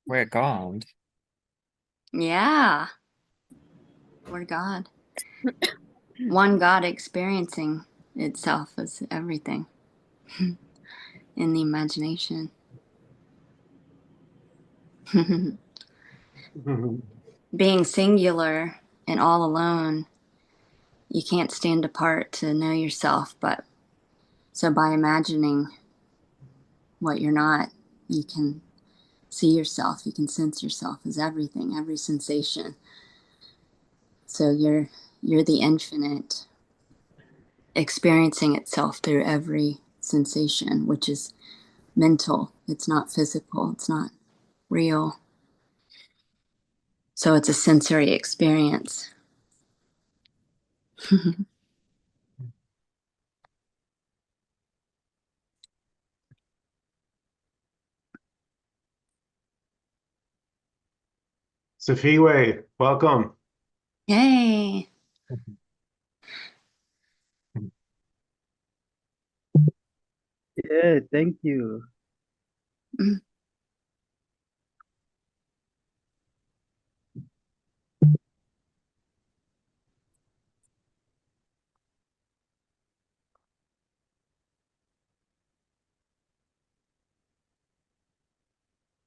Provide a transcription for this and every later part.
We're God. Yeah, we're God. One God experiencing itself as everything in the imagination. Being singular and all alone, you can't stand apart to know yourself, but so by imagining what you're not, you can see yourself, you can sense yourself as everything, every sensation. So you're the infinite experiencing itself through every sensation, which is mental. It's not physical, it's not real. So it's a sensory experience. Safiwe, welcome. Yay. Yeah, thank you. Mm.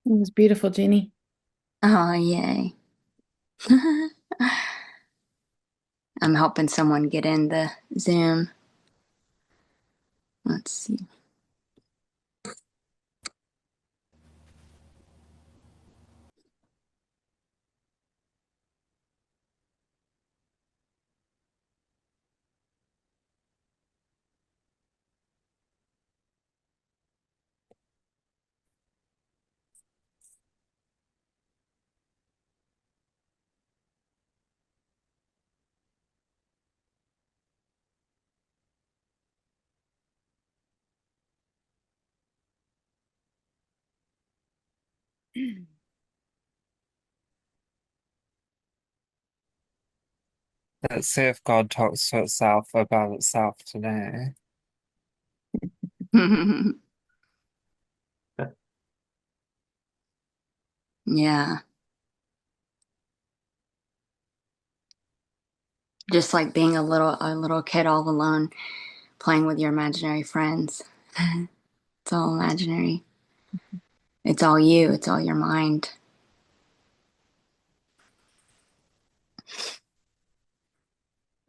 It was beautiful, Ginny. Oh, yay. I'm helping someone get in the Zoom. Let's see. Let's see if God talks to itself about itself today. Yeah. Just like being a little kid all alone playing with your imaginary friends. It's all imaginary. It's all you, it's all your mind.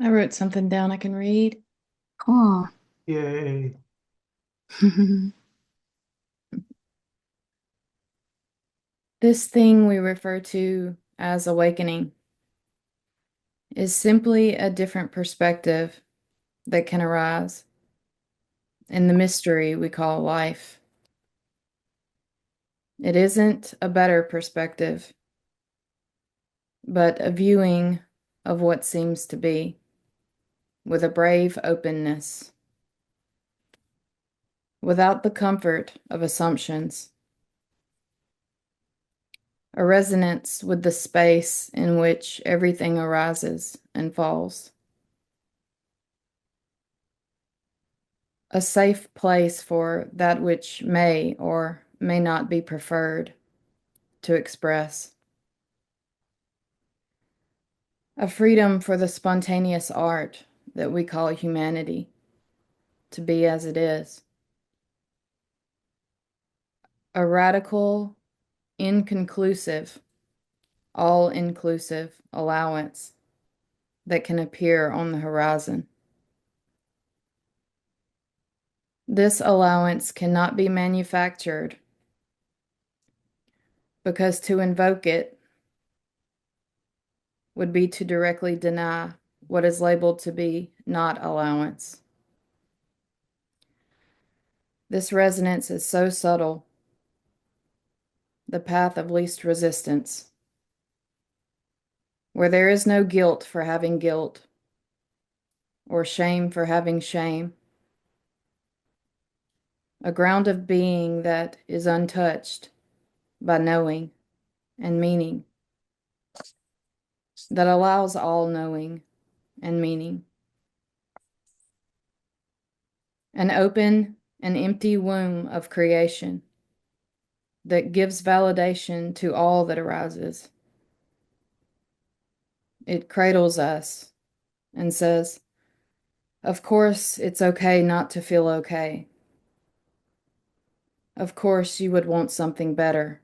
I wrote something down I can read. Cool. Yay. This thing we refer to as awakening is simply a different perspective that can arise in the mystery we call life. It isn't a better perspective, but a viewing of what seems to be with a brave openness, without the comfort of assumptions, a resonance with the space in which everything arises and falls. A safe place for that which may or may not be preferred to express. A freedom for the spontaneous art that we call humanity to be as it is. A radical, inconclusive, all-inclusive allowance that can appear on the horizon. This allowance cannot be manufactured because to invoke it would be to directly deny what is labeled to be not allowance. This resonance is so subtle, the path of least resistance, where there is no guilt for having guilt or shame for having shame, a ground of being that is untouched by knowing and meaning, that allows all knowing and meaning. An open and empty womb of creation, that gives validation to all that arises. It cradles us and says, of course, it's okay not to feel okay. Of course, you would want something better.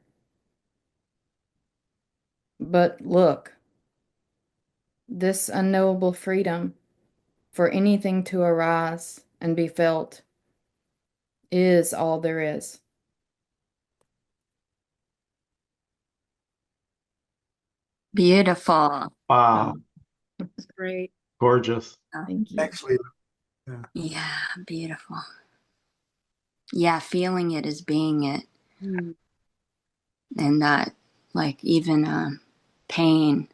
But look, this unknowable freedom for anything to arise and be felt is all there is. Beautiful. Wow. That's great. Gorgeous. Thank you. Thanks, Leela. Yeah. Yeah, beautiful. Yeah, feeling it is being it. Mm. And that, like, even pain,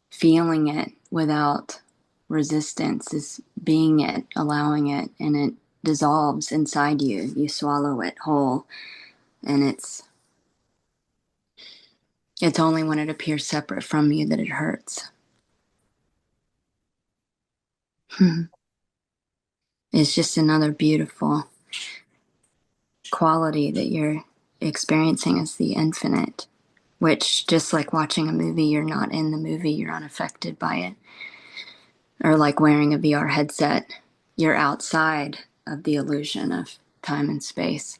feeling it without resistance is being it, allowing it, and it dissolves inside you. You swallow it whole, and it's only when it appears separate from you that it hurts. It's just another beautiful quality that you're experiencing as the infinite, which, just like watching a movie, you're not in the movie, you're unaffected by it. Or like wearing a VR headset, you're outside of the illusion of time and space,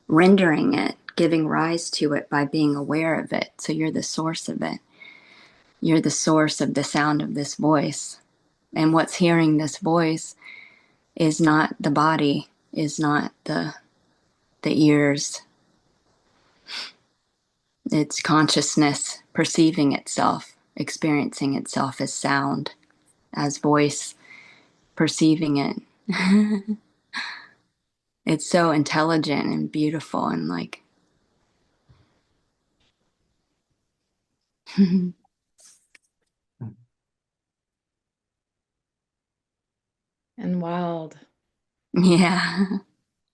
rendering it, giving rise to it by being aware of it. So you're the source of it. You're the source of the sound of this voice. And what's hearing this voice is not the body, is not the ears. It's consciousness perceiving itself, experiencing itself as sound, as voice, perceiving it. It's so intelligent and beautiful and like And wild. yeah,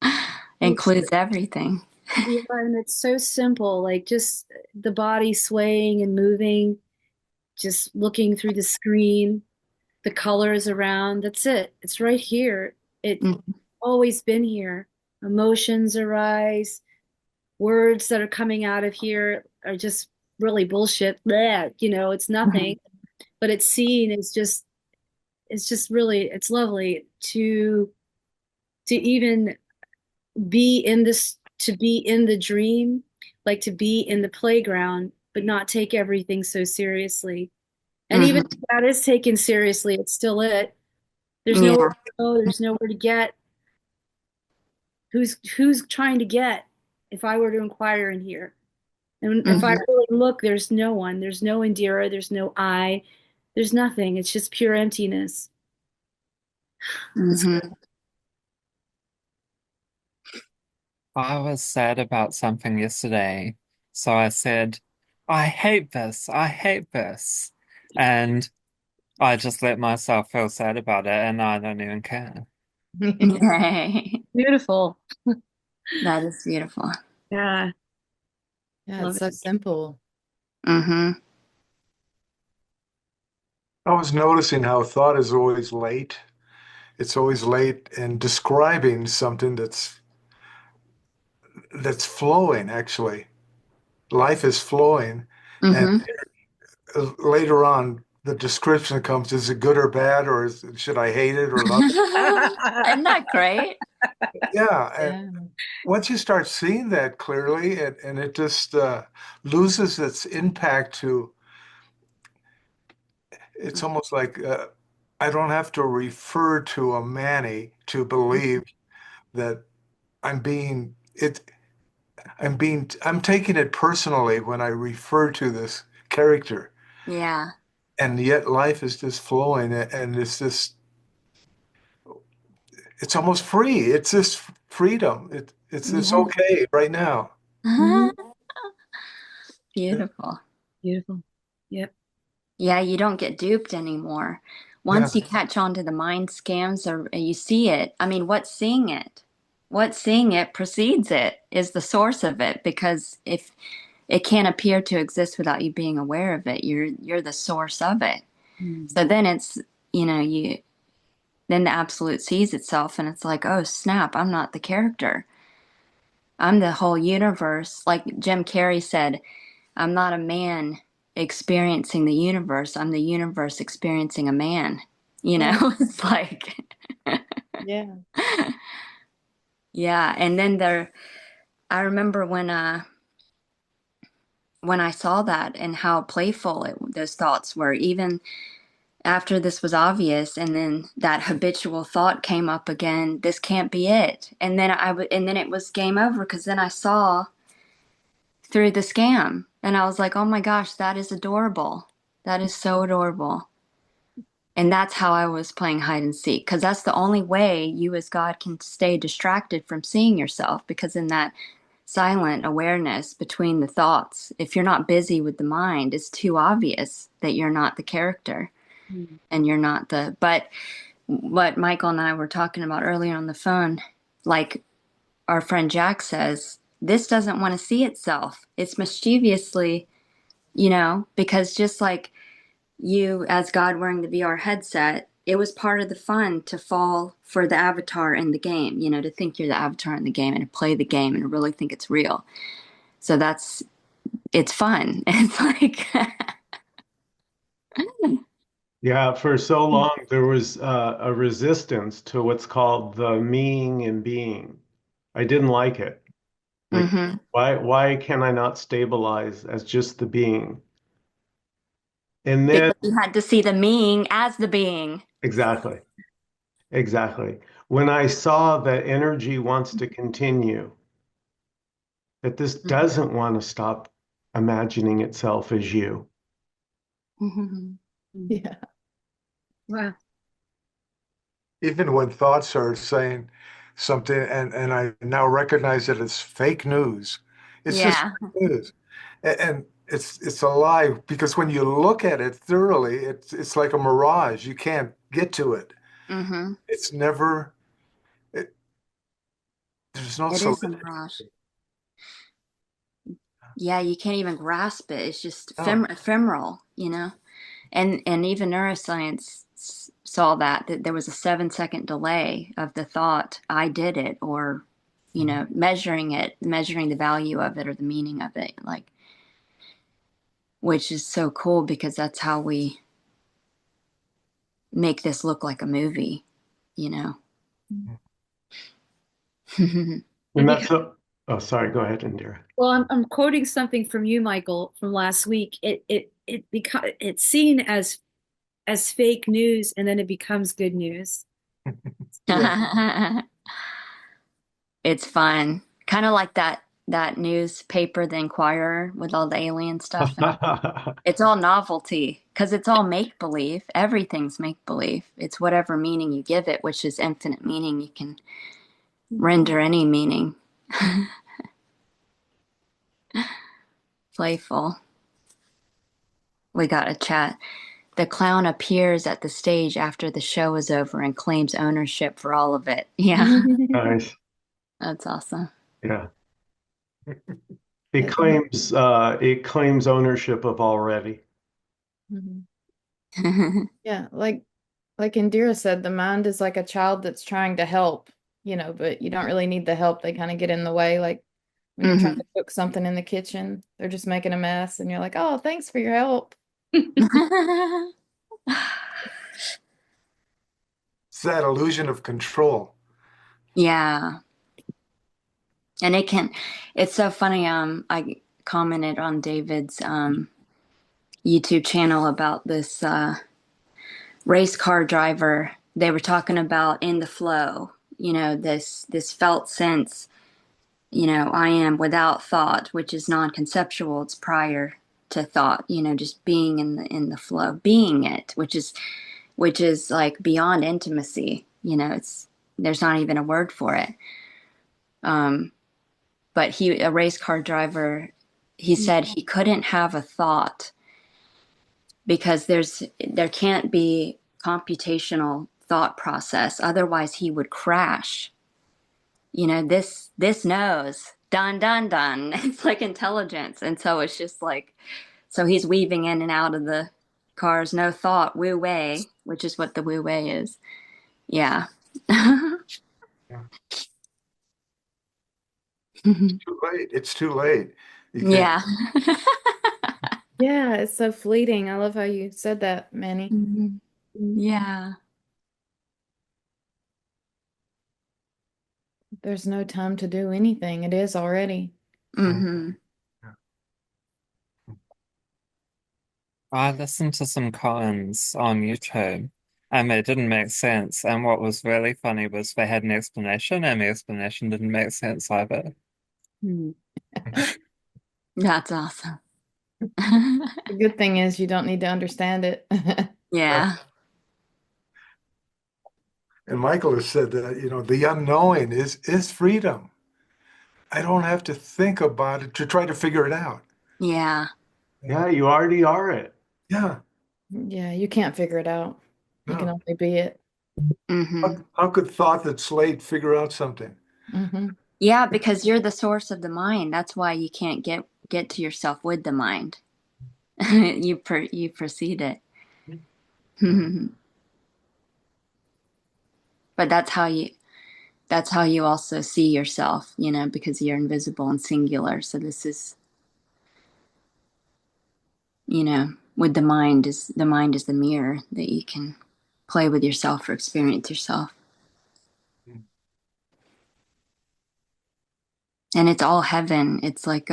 It's, includes everything. yeah, and it's so simple, like just the body swaying and moving, just looking through the screen, the colors around. That's it. It's right here. It's Mm-hmm. always been here. Emotions arise. Words that are coming out of here are just really bullshit. Bleh, it's nothing. But it's seen as just it's just really it's lovely to even be in this to be in the dream, like to be in the playground, but not take everything so seriously. And even if that is taken seriously, it's still it. There's nowhere Yeah. to go, there's nowhere to get. Who's trying to get if I were to inquire in here? And if I Mm-hmm. really look, there's no one. There's no Indira, there's no I, there's nothing. It's just pure emptiness. It's Mm-hmm. I was sad about something yesterday, so I said, I hate this, I hate this. And I just let myself feel sad about it, and I don't even care. Yay. beautiful. That is beautiful. Yeah, Yeah, love it's so it. simple. Mm-hmm. I was noticing how thought is always late. It's always late in describing something that's flowing, actually. Life is flowing. And Mm-hmm. later on, the description comes, is it good or bad, or should I hate it or love it? Isn't that great? Yeah. And Yeah. once you start seeing that clearly, and it just loses its impact to, it's almost like I don't have to refer to a Manny to believe that I'm being it. I'm taking it personally when I refer to this character, Yeah. and yet life is just flowing, and it's almost free. It's this freedom. It's this Yeah. okay right now. Mhm. Yeah. Beautiful. Beautiful. Yep. Yeah, you don't get duped anymore. Yeah. Once you catch on to the mind scams or you see it, I mean, what's seeing it? What's seeing it precedes it is the source of it because if it can't appear to exist without you being aware of it, you're the source of it. Mm. So then it's, you then the absolute sees itself and it's like, oh snap, I'm not the character. I'm the whole universe. Like Jim Carrey said, I'm not a man experiencing the universe. I'm the universe experiencing a man. You know, Yeah. it's like, Yeah. yeah. And then I remember when I saw that and how playful those thoughts were, even after this was obvious, and then that habitual thought came up again. This can't be it. And then and then it was game over because then I saw through the scam, and I was like, oh my gosh, that is adorable. That is so adorable. And that's how I was playing hide and seek, because that's the only way you as God can stay distracted from seeing yourself. Because in that silent awareness between the thoughts, if you're not busy with the mind, it's too obvious that you're not the character Mm. and you're not the. But what Michael and I were talking about earlier on the phone, like our friend Jack says, this doesn't want to see itself. It's mischievously, because just like you as God wearing the VR headset, it was part of the fun to fall for the avatar in the game, to think you're the avatar in the game and to play the game and to really think it's real. So it's fun. It's like, Yeah, for so long there was a resistance to what's called the meing and being. I didn't like it. Like, mm-hmm. why can I not stabilize as just the being? And then Because you had to see the being as the being. exactly, exactly. When I saw that energy wants to continue, that this doesn't want to stop imagining itself as you. Mm-hmm. Yeah. Wow. Even when thoughts are saying something and I now recognize that it's fake news. It's just Yeah. fake news. And it's a lie because when you look at it thoroughly, it's like a mirage. You can't get to it. Mm-hmm. It's never it, there's no It is a solidity. mirage. Yeah, you can't even grasp it. It's just No. ephemeral. And even neuroscience saw that there was a 7-second delay of the thought, I did it, or, measuring it, measuring the value of it or the meaning of it, like, which is so cool because that's how we make this look like a movie, you know? And And that's because, oh, sorry, go ahead, Indira. well, I'm quoting something from you, Michael, from last week. It's seen as fake news, and then it becomes good news. Yeah. It's fun. Kind of like that newspaper, The Inquirer, with all the alien stuff in it. It's all novelty because it's all make believe. Everything's make believe. It's whatever meaning you give it, which is infinite meaning. You can render any meaning. Playful. We got a chat. The clown appears at the stage after the show is over and claims ownership for all of it. Yeah, Nice. that's awesome. Yeah. It, It claims ownership of already. mhm. Yeah, like Indira said, the mind is like a child that's trying to help, but you don't really need the help. They kind of get in the way. Like when you're trying Hmm. to cook something in the kitchen, they're just making a mess, and you're like, "Oh, thanks for your help." It's that illusion of control. Yeah. And it's so funny. I commented on David's YouTube channel about this race car driver. They were talking about in the flow, this felt sense, I am without thought, which is non-conceptual. It's prior to thought, just being in the flow, being it, which is like beyond intimacy. There's not even a word for it. Um, but a race car driver, he said he couldn't have a thought because there can't be computational thought process, otherwise he would crash. This knows, done done done. It's like intelligence. And so it's just like, so he's weaving in and out of the cars, no thought, wu wei, which is what the wu wei is. Yeah. Yeah. Too late. It's too late. You can't. Yeah. Yeah, it's so fleeting. I love how you said that, Manny. Mhm. Yeah. There's no time to do anything. It is already. Mm, Hmm. yeah. I listened to some koans on YouTube and they didn't make sense. And what was really funny was they had an explanation and the explanation didn't make sense either. Hmm. That's awesome. The good thing is you don't need to understand it. Right. Yeah. And Michael has said that, the unknowing is freedom. I don't have to think about it to try to figure it out. Yeah. Yeah, you already are it. Yeah. Yeah, you can't figure it out. You can No. only be it. Hmm. How could thought that slate figure out something? Hmm. Yeah, because you're the source of the mind. That's why you can't get to yourself with the mind. You precede it. Yeah. But that's how you also see yourself, because you're invisible and singular. So this is, with the mind is the mirror that you can play with yourself or experience yourself. And it's all heaven. It's like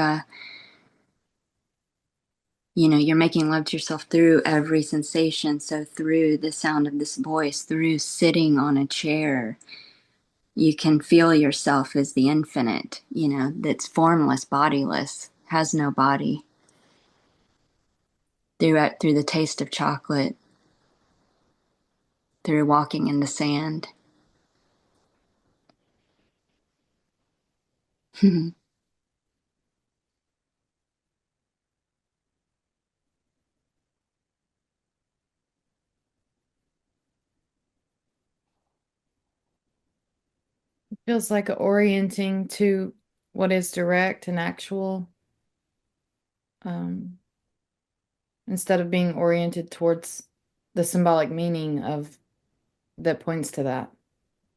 you're making love to yourself through every sensation. So through the sound of this voice, through sitting on a chair, you can feel yourself as the infinite, that's formless, bodiless, has no body. Through the taste of chocolate, through walking in the sand. Feels like orienting to what is direct and actual, um, instead of being oriented towards the symbolic meaning of that points to that.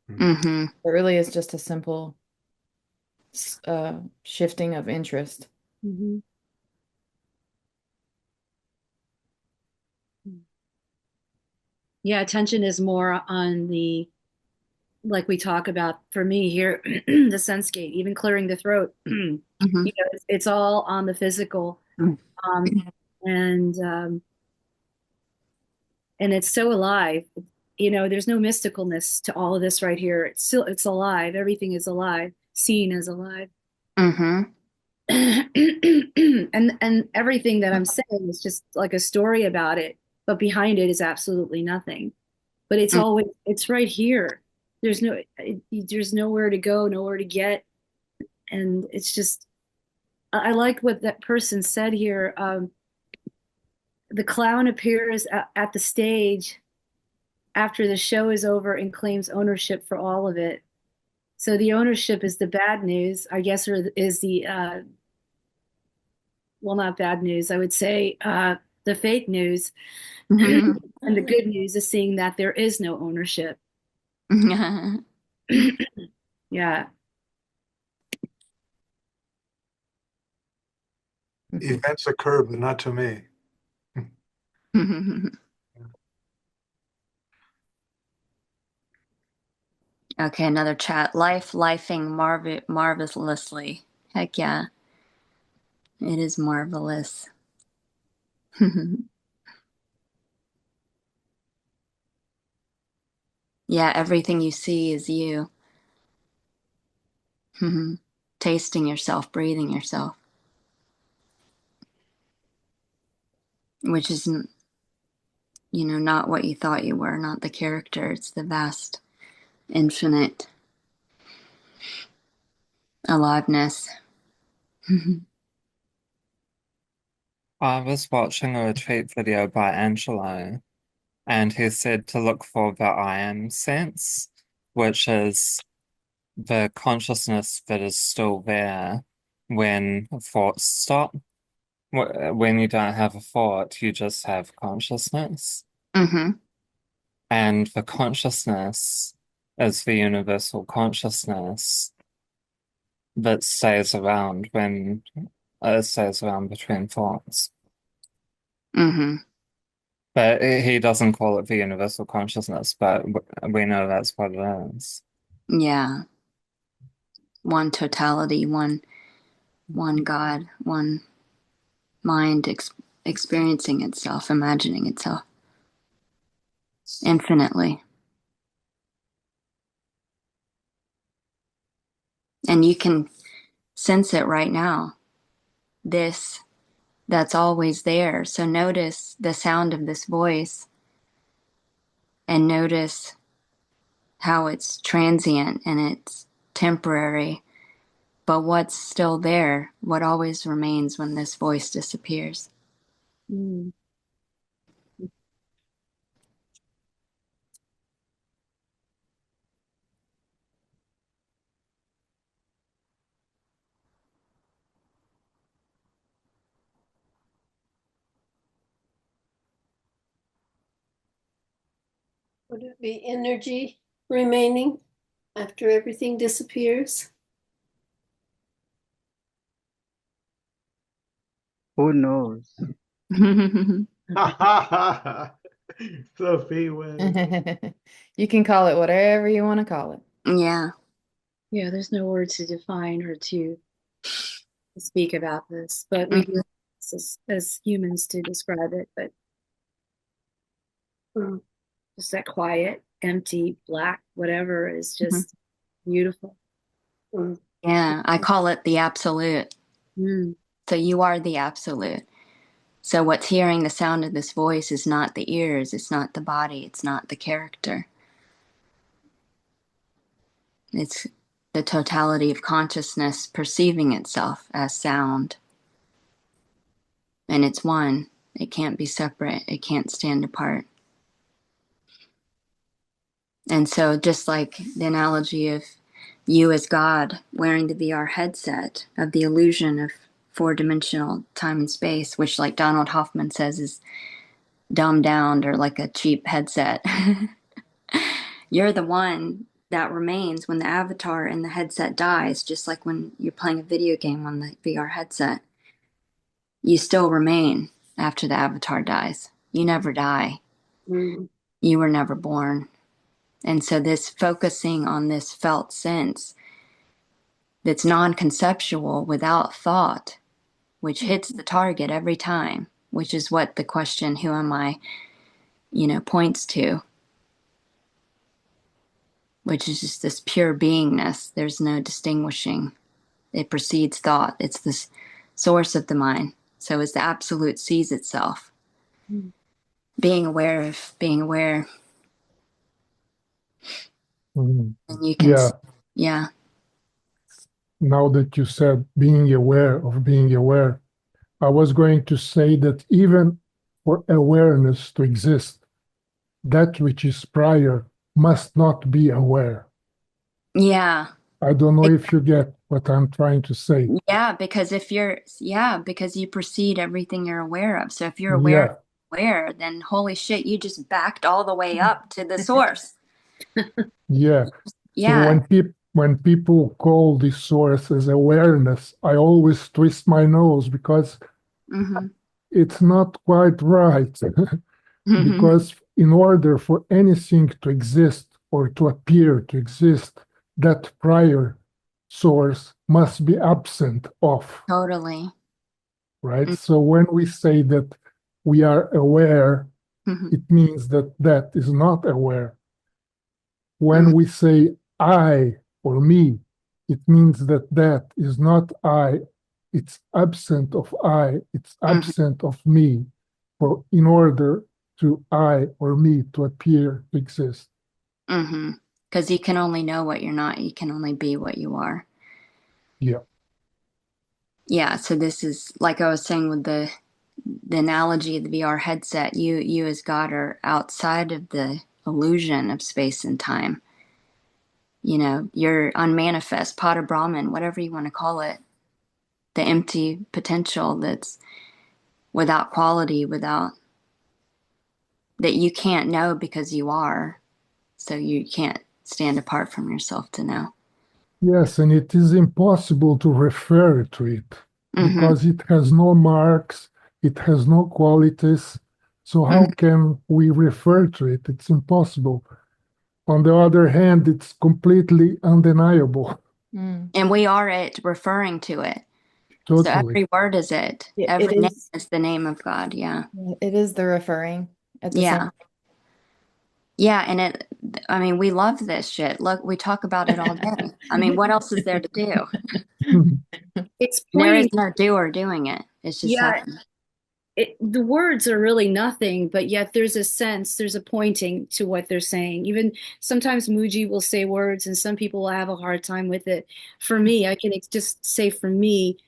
Hmm. It really is just a simple shifting of interest. Hmm. Yeah, attention is more on the, like we talk about for me here, the sense gate, even clearing the throat. Hmm. It's all on the physical. Um, and and it's so alive. There's no mysticalness to all of this right here. It's alive. Everything is alive. Seen is alive. Hmm. And everything that I'm saying is just like a story about it, but behind it is absolutely nothing. But it's right here. There's nowhere to go, nowhere to get, and it's just I like what that person said here. The clown appears at the stage after the show is over and claims ownership for all of it. So the ownership is the bad news, I guess, or is the well, not bad news. I would say the fake news, Hmm. and the good news is seeing that there is no ownership. Yeah. Events occur, but not to me. Okay, another chat. Lifing marvelously. Heck yeah, it is marvelous. Yeah, everything you see is you. Tasting yourself, breathing yourself, which is, not what you thought you were, not the character. It's the vast, infinite aliveness. I was watching a retreat video by Angelo, and he said to look for the I am sense, which is the consciousness that is still there when thoughts stop. When you don't have a thought, you just have consciousness. Hmm. And the consciousness is the universal consciousness that stays around when it stays around between thoughts. Mm-hmm. But he doesn't call it the universal consciousness, but we know that's what it is. Yeah. One totality, one God, one mind experiencing itself, imagining itself infinitely. And you can sense it right now. This that's always there. So notice the sound of this voice and notice how it's transient and it's temporary, but what's still there, what always remains when this voice disappears. Mm. Would it be energy remaining after everything disappears? Who knows? Sophie wins. You can call it whatever you want to call it. Yeah. Yeah, there's no word to define or to speak about this, but we do as humans to describe it. But just that quiet, empty, black, whatever is just beautiful. Yeah, I call it the absolute. Mm. So you are the absolute. So what's hearing the sound of this voice is not the ears, it's not the body, it's not the character. It's the totality of consciousness perceiving itself as sound. And it's one. It can't be separate. It can't stand apart. And so just like the analogy of you as God wearing the VR headset of the illusion of four-dimensional time and space, which like Donald Hoffman says is dumbed down or like a cheap headset. You're the one that remains when the avatar in the headset dies, just like when you're playing a video game on the VR headset. You still remain after the avatar dies. You never die. Mm. You were never born. And so this focusing on this felt sense that's non-conceptual without thought, which hits the target every time, which is what the question, who am I, points to, which is just this pure beingness. There's no distinguishing. It precedes thought. It's this source of the mind. So as the absolute sees itself, being aware of being aware, Mm. and you can, Yeah, yeah, now that you said being aware of being aware, I was going to say that even for awareness to exist, that which is prior must not be aware. yeah, I don't know if you get what I'm trying to say. yeah, because you precede everything you're aware of. So if you're Yeah, aware, then holy shit, you just backed all the way up to the source. yeah. So Yeah. when people call this source as awareness, I always twist my nose because Mm-hmm. it's not quite right. Mm-hmm. Because in order for anything to exist or to appear to exist, that prior source must be absent of, Totally. right? So when we say that we are aware, Mm-hmm. it means that that is not aware. Mm-hmm. When we say I or me, it means that that is not I, it's absent of I, it's Mm-hmm. absent of me, for in order to I or me to appear to exist. Mm-hmm. Because you can only know what you're not. You can only be what you are. Yeah. Yeah. So this is like I was saying with the analogy of the VR headset. You as God are outside of the illusion of space and time. You're unmanifest, Pada Brahman, whatever you want to call it. The empty potential that's without quality, without that you can't know because you are. So you can't stand apart from yourself to know. Yes, and it is impossible to refer to it Mm-hmm. because it has no marks, it has no qualities. So how Mm-hmm. can we refer to it? It's impossible. On the other hand, it's completely undeniable. Mm. And we are it referring to it. So Totally. every word is it. It Every name is, is the name of God. Yeah. it is the referring at the same Yeah. Yeah. And I mean, we love this shit. Look, we talk about it all day. I mean, what else is there to do? It's And there is pointing. no doer doing it. It's just Yeah, happening. the words are really nothing, but yet there's a sense, there's a pointing to what they're saying. Even sometimes Muji will say words, and some people will have a hard time with it. For me, I can just say for me,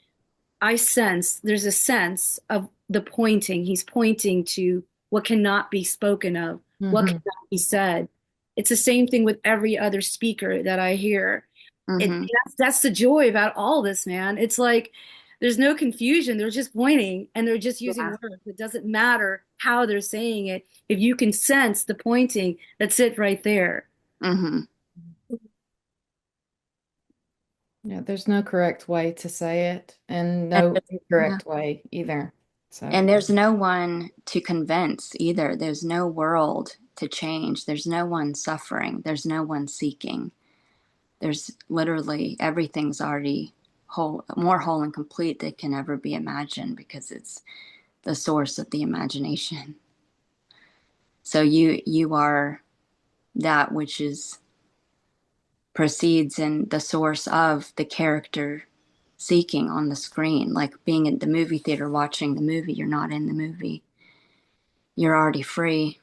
I sense there's a sense of the pointing. He's pointing to what cannot be spoken of, what hmm cannot be said. It's the same thing with every other speaker that I hear. Mm-hmm. That's the joy about all this, man. It's like there's no confusion. They're just pointing and they're just using Yeah. words. It doesn't matter how they're saying it. If you can sense the pointing, that's it right there. Mm-hmm. Yeah, there's no correct way to say it and And, no yeah. incorrect way either. So, And there's no one to convince either. There's no world to change. There's no one suffering. There's no one seeking. There's literally everything's already whole, more whole and complete than can ever be imagined because it's the source of the imagination. So you are that which is proceeds in the source of the character seeking on the screen, like being at the movie theater watching the movie. You're not in the movie. You're already free.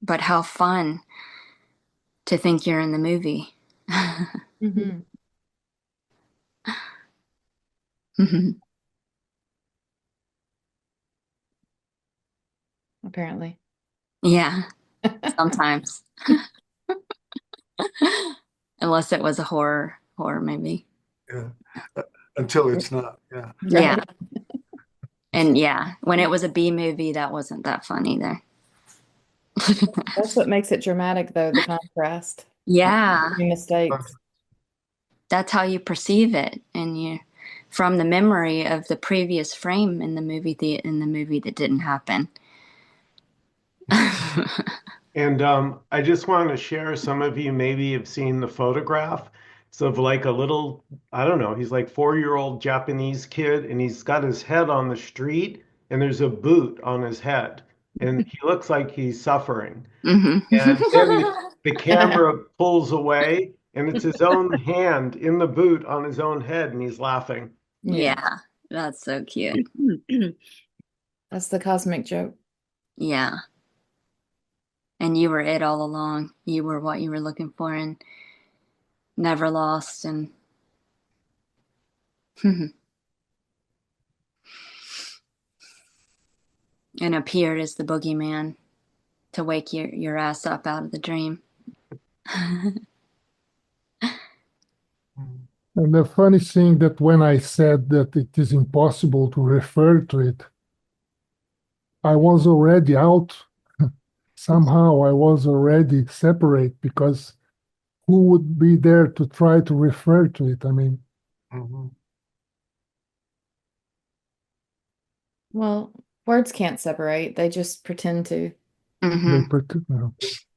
But how fun to think you're in the movie. hmm apparently. Yeah, sometimes. Unless it was a horror movie. Yeah. Uh, Until it's not. Yeah. Yeah. Right. And yeah, when it was a B movie, that wasn't that fun either. That's what makes it dramatic, though, the contrast. Yeah, Mistakes. that's how you perceive it, and you from the memory of the previous frame in the movie that didn't happen. And I just want to share, some of you maybe have seen the photograph. It's of like a little, I don't know, he's like 4-year-old Japanese kid and he's got his head on the street and there's a boot on his head and he looks like he's suffering. Mhm. And then the camera pulls away and it's his own hand in the boot on his own head and he's laughing. Yeah, Yeah, that's so cute. that's the cosmic joke. Yeah, and you were it all along. You were what you were looking for and never lost, and and appeared as the boogeyman to wake your ass up out of the dream. And the funny thing that when I said that it is impossible to refer to it, I was already out. Somehow I was already separate because who would be there to try to refer to it? I mean, Mhm. Well, words can't separate, they just pretend to. they Hmm. particular.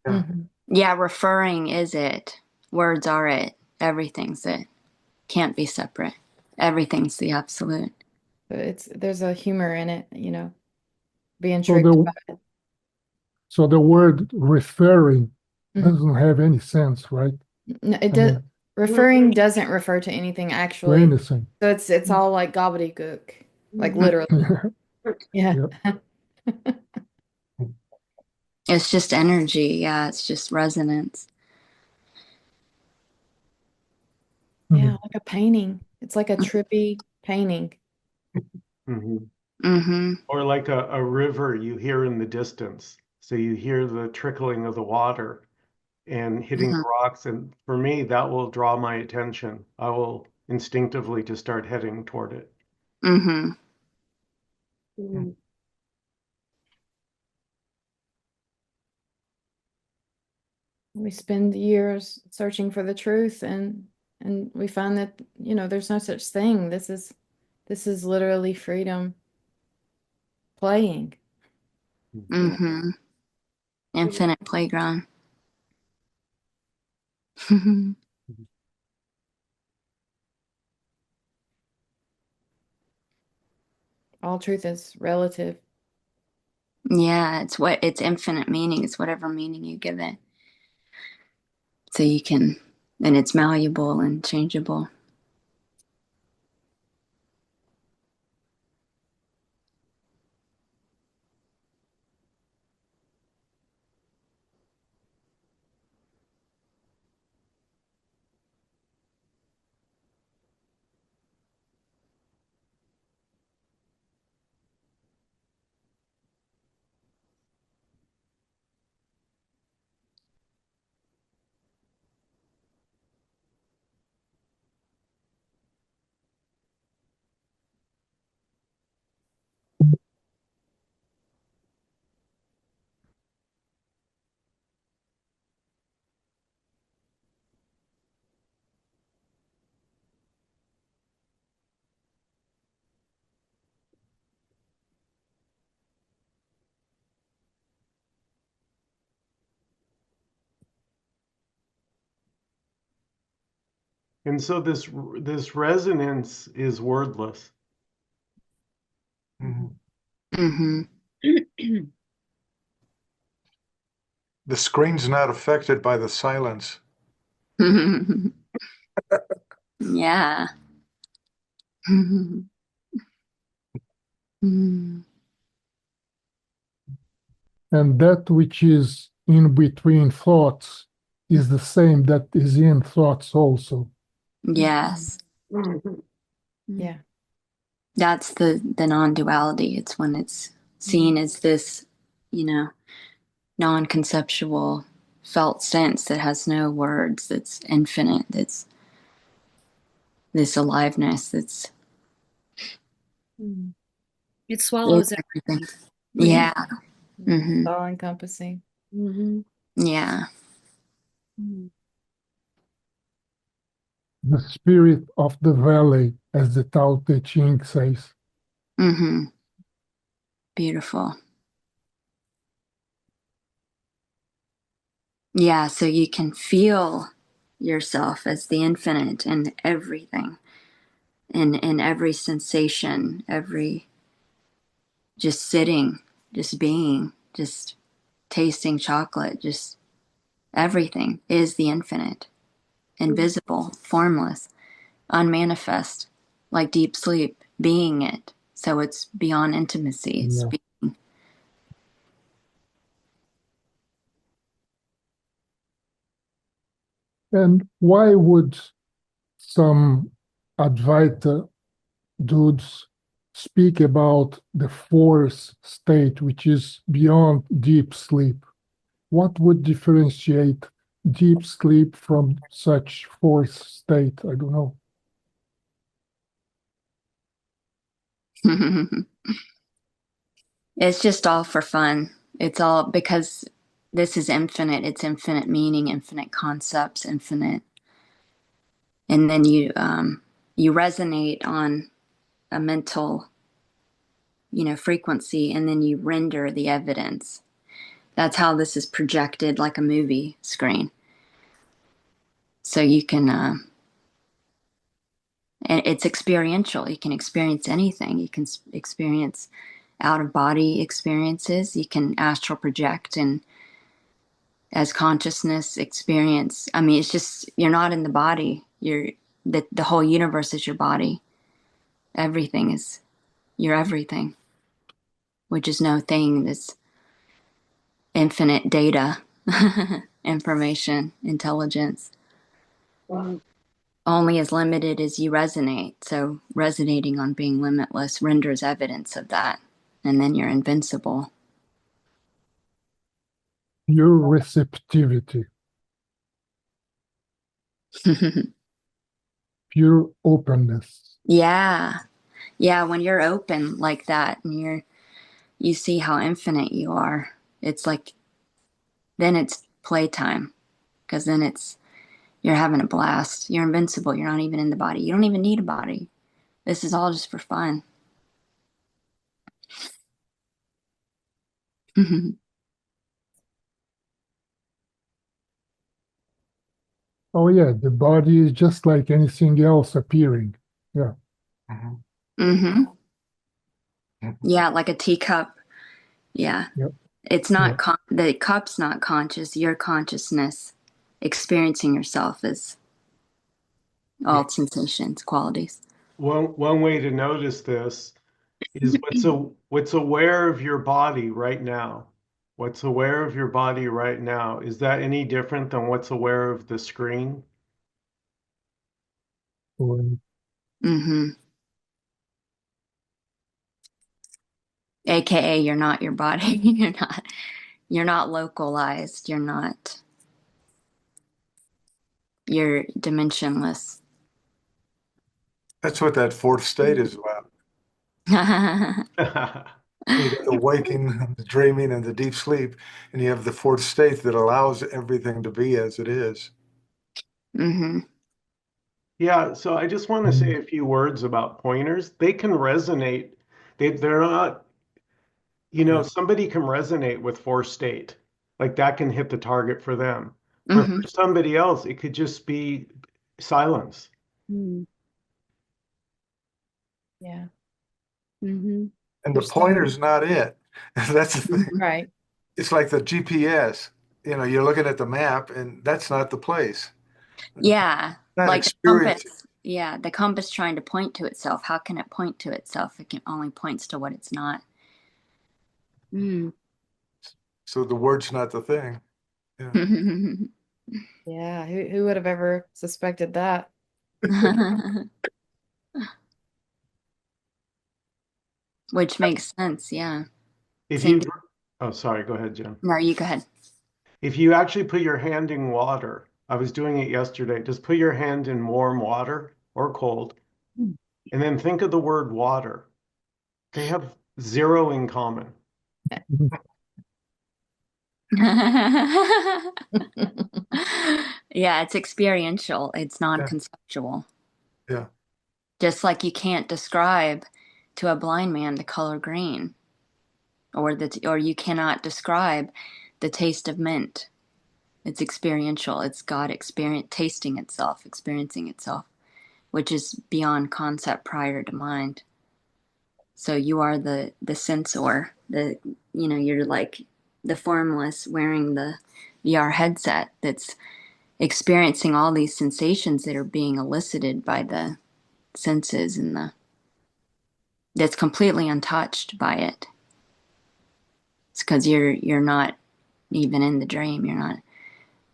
Yeah. Yeah, referring is it. Words are it. Everything's it. Can't be separate. Everything's the absolute. There's a humor in it, being So tricked the by it. so the word referring Mhm. doesn't have any sense, right? No, it I does. mean, Referring doesn't refer to anything to actually. anything. So it's all like gobbledygook, like literally. Yeah. Yeah. It's just energy. Yeah, it's just resonance. Yeah, Mhm. like a painting. It's like a trippy painting. Mhm. Mm-hmm. Or like a river you hear in the distance. So you hear the trickling of the water and hitting Mm-hmm. the rocks. And for me, that will draw my attention. I will instinctively just start heading toward it. Mm-hmm. Mm. We spend years searching for the truth, and we find that, there's no such thing. This is literally freedom playing. Mm-hmm. Infinite playground. All truth is relative. Yeah, it's infinite meaning. It's whatever meaning you give it. So you can, and it's malleable and changeable. And so this resonance is wordless. Mhm. Mm-hmm. The screen's not affected by the silence. Yeah. And that which is in between thoughts is the same that is in thoughts also. Yes. Yeah. That's the non-duality. It's when it's seen as this, non-conceptual felt sense that has no words, that's infinite, that's this aliveness, that's It is swallows everything. everything. Yeah. Mm-hmm. All encompassing. Mm-hmm. Yeah. The spirit of the valley, as the Tao Te Ching says. Mm-hmm. Beautiful. Yeah, so you can feel yourself as the infinite in everything, in every sensation, every just sitting, just being, just tasting chocolate, just everything is the infinite, invisible, formless, unmanifest, like deep sleep, being it. So it's beyond intimacy. It's Yeah. And why would some Advaita dudes speak about the fourth state, which is beyond deep sleep? What would differentiate deep sleep from such fourth state? I don't know. It's just all for fun. It's all because this is infinite. It's infinite meaning, infinite concepts, infinite. And then you resonate on a mental, frequency, and then you render the evidence. That's how this is projected like a movie screen. So you can, and it's experiential. You can experience anything. You can experience out of body experiences. You can astral project and as consciousness experience. I mean, it's just, you're not in the body. The whole universe is your body. Everything is, you're everything, which is no thing. That's infinite data, information, intelligence. Wow. Only as limited as you resonate. So resonating on being limitless renders evidence of that. And then you're invincible. Pure receptivity, pure openness. Yeah. Yeah. When you're open like that and you see how infinite you are, it's like, then it's playtime. because then you're having a blast. You're invincible. You're not even in the body. You don't even need a body. This is all just for fun. Oh yeah, the body is just like anything else appearing. Yeah. Mhm. Mm-hmm. Mhm. Yeah, like a teacup. Yeah. Yep. It's Yeah. not the cup's not conscious. Your consciousness experiencing yourself is Yeah. all sensations, qualities. One way to notice this is what's aware of your body right now. What's aware of your body right now? Is that any different than what's aware of the screen? Or- Mm-hmm. AKA you're not your body. You're not localized. You're dimensionless. That's what that fourth state is about. You got the waking, the dreaming, and the deep sleep, and you have the fourth state that allows everything to be as it is. Mm-hmm. Yeah, so I just want to say a few words about pointers. They can resonate. They're not, Yeah. somebody can resonate with fourth state. Like that can hit the target for them. But Mm-hmm. for somebody else, it could just be silence. Mm. Yeah. Mm-hmm. And the There's some, pointer's not it. That's the thing. right. It's like the GPS. You're looking at the map, and that's not the place. Yeah, Not like the experience. compass. Yeah, the compass trying to point to itself. How can it point to itself? It can only points to what it's not. Mm. So the word's not the thing. Yeah. Yeah. Who would have ever suspected that? Which makes sense. Yeah. If Sing. you, oh, sorry, go ahead, Jen. No, you go ahead. If you actually put your hand in water, I was doing it yesterday, just put your hand in warm water or cold, and then think of the word water. They have zero in common. Yeah, it's experiential. It's Yeah. non-conceptual. Yeah. Just like you can't describe to a blind man the color green, or you cannot describe the taste of mint. It's experiential. It's God experience tasting itself, experiencing itself, which is beyond concept prior to mind. So you are the sensor. You're like the formless wearing the VR headset that's experiencing all these sensations that are being elicited by the senses and the that's completely untouched by it. It's because you're not even in the dream. You're not.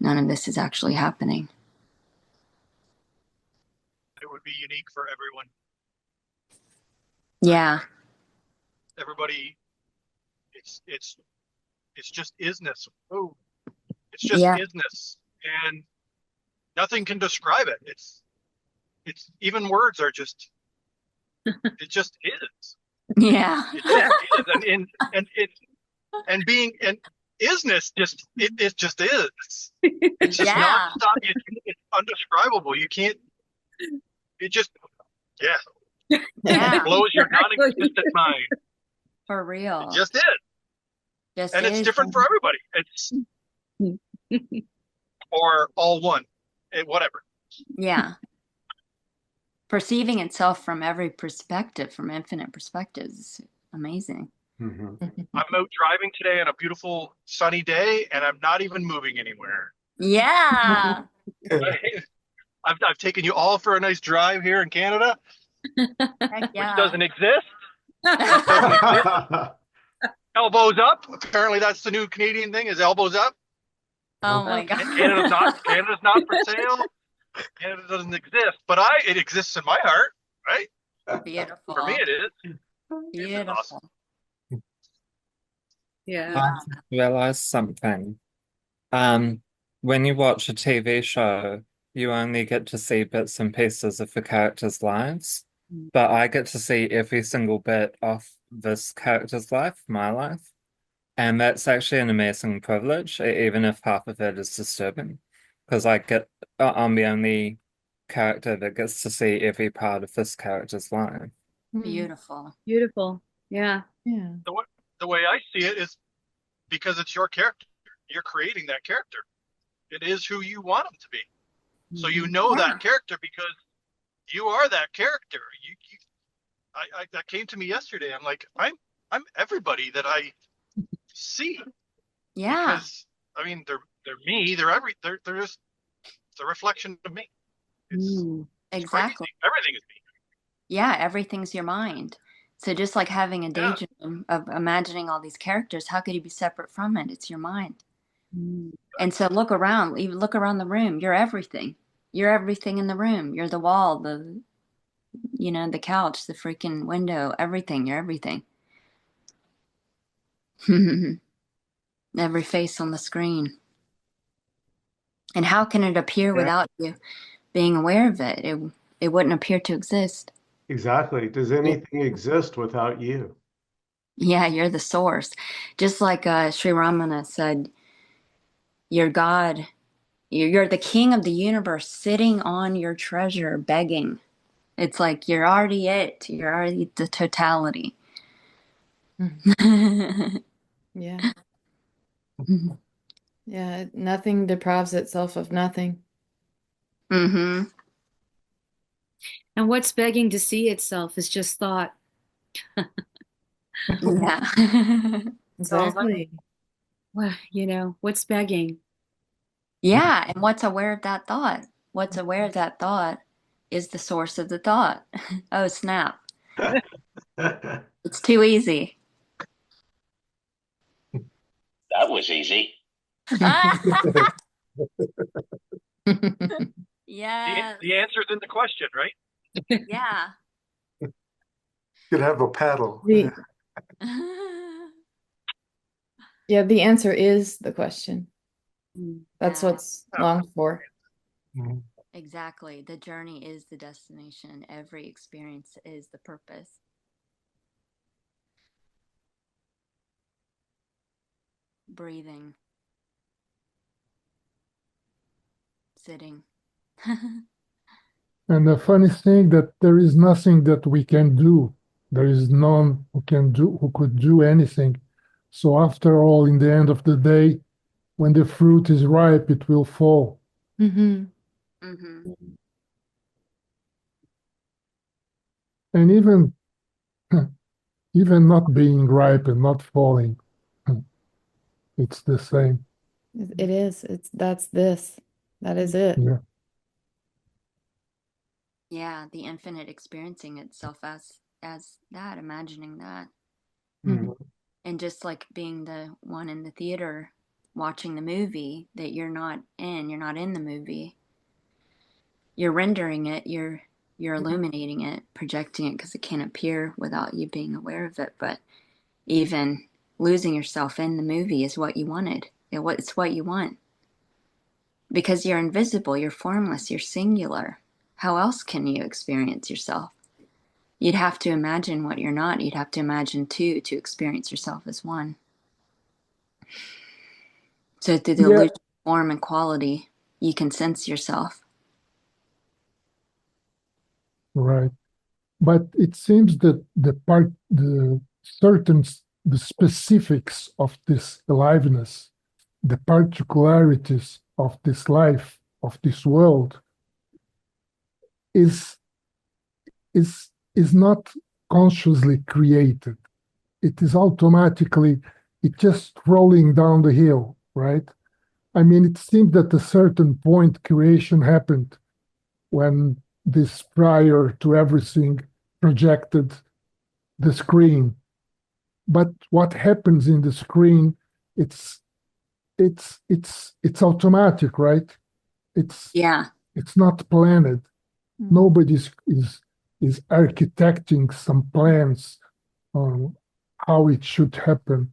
None of this is actually happening. It would be unique for everyone. Yeah. Everybody, it's just isness. Oh, it's just Yeah. isness, and nothing can describe it. It's even words are just it just is. Yeah. It just is, and it and being and isness it just is. It's just Yeah. nonstop. It's undescribable. You can't. It just yeah. Yeah. Blows your Exactly. non-existent mind. For It real. just is, Just and it's is. different for everybody. It's or all one, whatever. Yeah. Perceiving itself from every perspective, from infinite perspectives, is amazing. Mhm. I'm out driving today on a beautiful sunny day, and I'm not even moving anywhere. Yeah. I've taken you all for a nice drive here in Canada, Heck which yeah. doesn't exist. Which doesn't exist. Elbows up. Apparently, that's the new Canadian thing: is elbows up. Oh my Oh, God. Canada's not for sale. Canada doesn't exist, but it exists in my heart, right? For me, Beautiful. it is. It's awesome. Beautiful. Yeah. I Yeah. just realized something. Um, when you watch a TV show, you only get to see bits and pieces of the characters' lives, but I get to see every single bit of this character's life, my life, and that's actually an amazing privilege, even if half of it is disturbing. because I'm the only character that gets to see every part of this character's life. Beautiful. Beautiful. Yeah. Yeah. The way, the way I see it is because it's your character. You're creating that character. It is who you want them to be. So you know Yeah. that character because you are that character. That came to me yesterday. I'm like, I'm everybody that I see Yeah. because I mean they're me. They're just it's a reflection of me. It's crazy. Exactly. Everything is me. Yeah, everything's your mind. So just like having a Yeah. daydream of imagining all these characters, how could you be separate from it? It's your mind. Mm. And so look around, even look around the room. You're everything. You're everything in the room. You're the wall, the couch, the freaking window, everything. You're everything. Every face on the screen. And how can it appear Yeah, without you being aware of it? It wouldn't appear to exist. exactly. Does Yeah, anything exist without you? yeah, you're the source. Just like Sri Ramana said, you're God. You're the king of the universe sitting on your treasure begging. It's like you're already it. You're already the totality. Yeah. Yeah. Nothing deprives itself of nothing. Mm-hmm. And what's begging to see itself is just thought. Yeah. So, Exactly. well, what's begging? Yeah. And what's aware of that thought? What's aware of that thought is the source of the thought. Oh, snap. It's too easy. That was easy. Yes. The answer's in the question, right? Yeah. Could have a paddle. The yeah, the answer is the question. That's Yeah, what's longed for. Mhm. exactly. The journey is the destination. Every experience is the purpose. Breathing, sitting. And the funny thing that there is nothing that we can do. There is none who could do anything. So after all, in the end of the day, when the fruit is ripe, it will fall. Mm-hmm. Mm-hmm. And even not being ripe and not falling, it's the same. It is. That's this. That is it. Yeah. Yeah, the infinite experiencing itself as that, imagining that. Mhm. And just like being the one in the theater watching the movie that you're not in the movie. You're rendering it, you're illuminating it, projecting it because it can't appear without you being aware of it. But even losing yourself in the movie is what you wanted. It's what you want. Because you're invisible, you're formless, you're singular. How else can you experience yourself? You'd have to imagine what you're not. You'd have to imagine two to experience yourself as one. So through the Yeah, illusion of form and quality, you can sense yourself. right. But it seems that the specifics of this aliveness, the particularities of this life, of this world, is is not consciously created. It is automatically, it just rolling down the hill, right? I mean, it seems that at a certain point creation happened when this prior to everything projected the screen. But what happens in the screen, it's it's automatic, right? It's Yeah. it's not planned. Nobody is architecting some plans on how it should happen.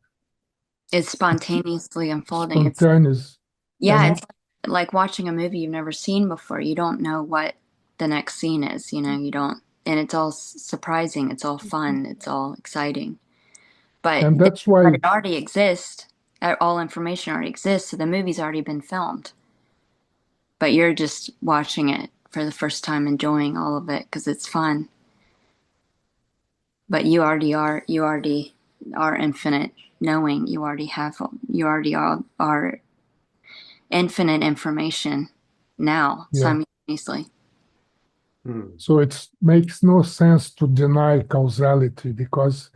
It's It's spontaneously unfolding. spontaneous. Yeah, And it's like watching a movie you've never seen before. You don't know what the next scene is, you don't, and it's all surprising, it's all fun, it's all exciting. But and that's why it already exists. All information already exists, so the movie's already been filmed. but you're just watching it for the first time, enjoying all of it because it's fun. But you already are infinite knowing. You already are infinite information now Yeah. simultaneously. So it makes no sense to deny causality because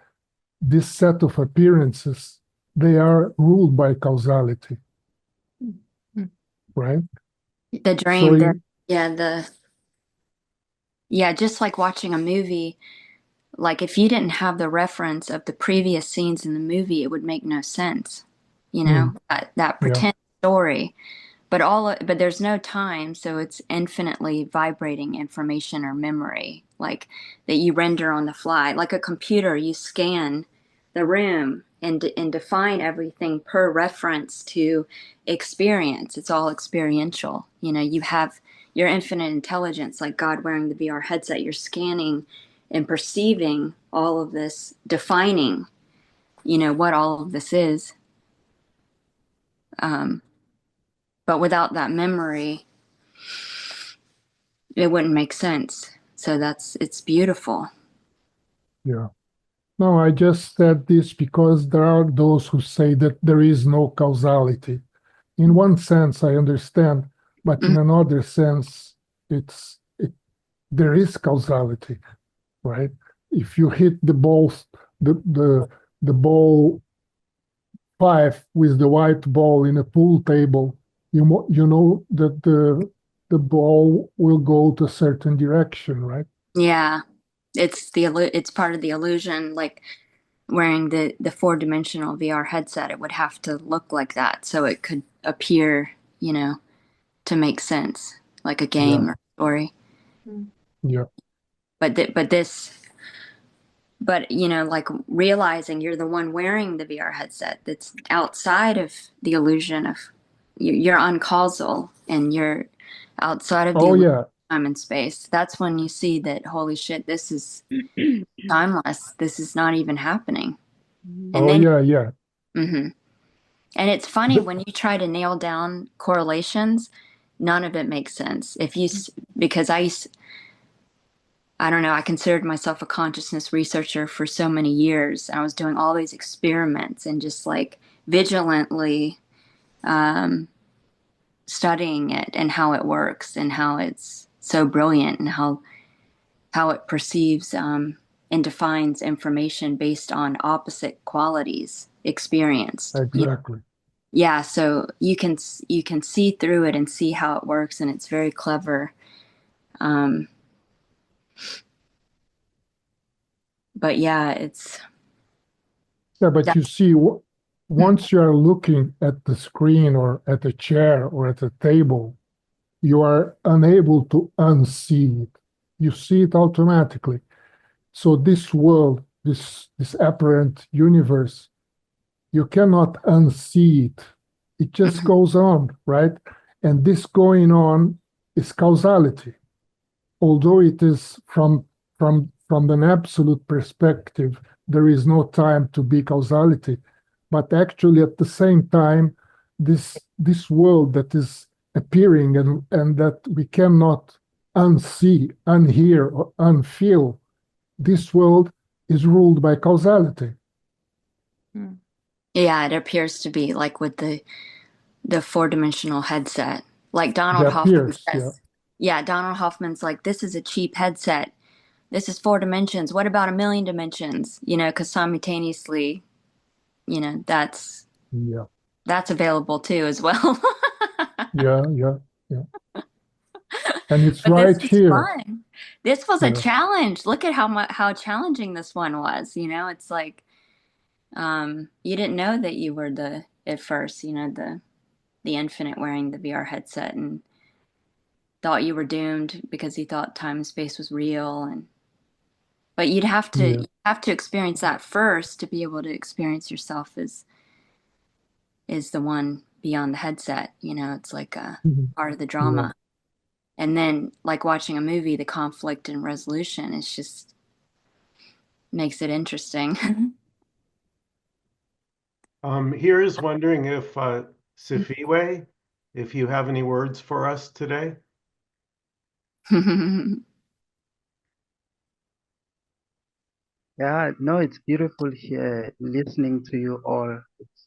this set of appearances, they are ruled by causality, right? The So dream, yeah, just like watching a movie, like if you didn't have the reference of the previous scenes in the movie, it would make no sense. You know, that yeah, pretend story. But there's no time, so it's infinitely vibrating information or memory, like that you render on the fly. Like a computer, you scan the room and define everything per reference to experience. It's all experiential. You know, you have your infinite intelligence, like God wearing the VR headset. You're scanning and perceiving all of this, defining, you know, what all of this is. Um, but without that memory, it wouldn't make sense. So it's beautiful. yeah. No, I just said this because there are those who say that there is no causality. In one sense, I understand, but in Mm, another sense, there is causality, right? If you hit the ball five with the white ball in a pool table, you know that the ball will go to a certain direction, right? yeah, it's part of the illusion. Like wearing the four-dimensional VR headset, it would have to look like that so it could appear, you know, to make sense, like a Yeah, game or story. yeah, But this, but you know, like realizing you're the one wearing the VR headset that's outside of the illusion of you're uncausal and you're outside of the oh illusion yeah, of time and space. That's when you see that holy shit, this is timeless. This is not even happening. And oh then, yeah, yeah. hmm and it's funny The- when you try to nail down correlations, none of it makes sense. Because I don't know, I considered myself a consciousness researcher for so many years. I was doing all these experiments and just like vigilantly um, studying it and how it works and how it's so brilliant and how it perceives and defines information based on opposite qualities experienced. exactly. Yeah, so you can see through it and see how it works, and it's very clever. Um, but yeah, it's Yeah, but that. you see, once you are looking at the screen or at a chair or at a table, you are unable to unsee it. You see it automatically. So this world, this apparent universe, you cannot unsee it. It just Mhm. goes on, right? And this going on is causality. Although it is from an absolute perspective, there is no time to be causality. But actually, at the same time, this world that is appearing and that we cannot unsee, unhear, or unfeel, this world is ruled by causality. Yeah, it appears to be like with the four-dimensional headset. Like It Donald Hoffman appears, yeah, says. Yeah, Donald Hoffman's like, this is a cheap headset. This is four dimensions. What about a million dimensions? You know, because simultaneously, you know, yeah, that's available too as well. yeah, yeah, yeah. And it's But this right was here. fun. This was a Yeah, challenge. Look at how challenging this one was. You know, it's like you didn't know that you were the at first, you know, the infinite wearing the VR headset and thought you were doomed because you thought time and space was real and but yeah, you have to experience that first to be able to experience yourself is the one beyond the headset. You know, it's like a mhm, part of the yeah. drama. And then like watching a movie, the conflict and resolution is just makes it interesting. Here is wondering if Sifiwe if you have any words for us today. Yeah, no, it's beautiful here listening to you all. It's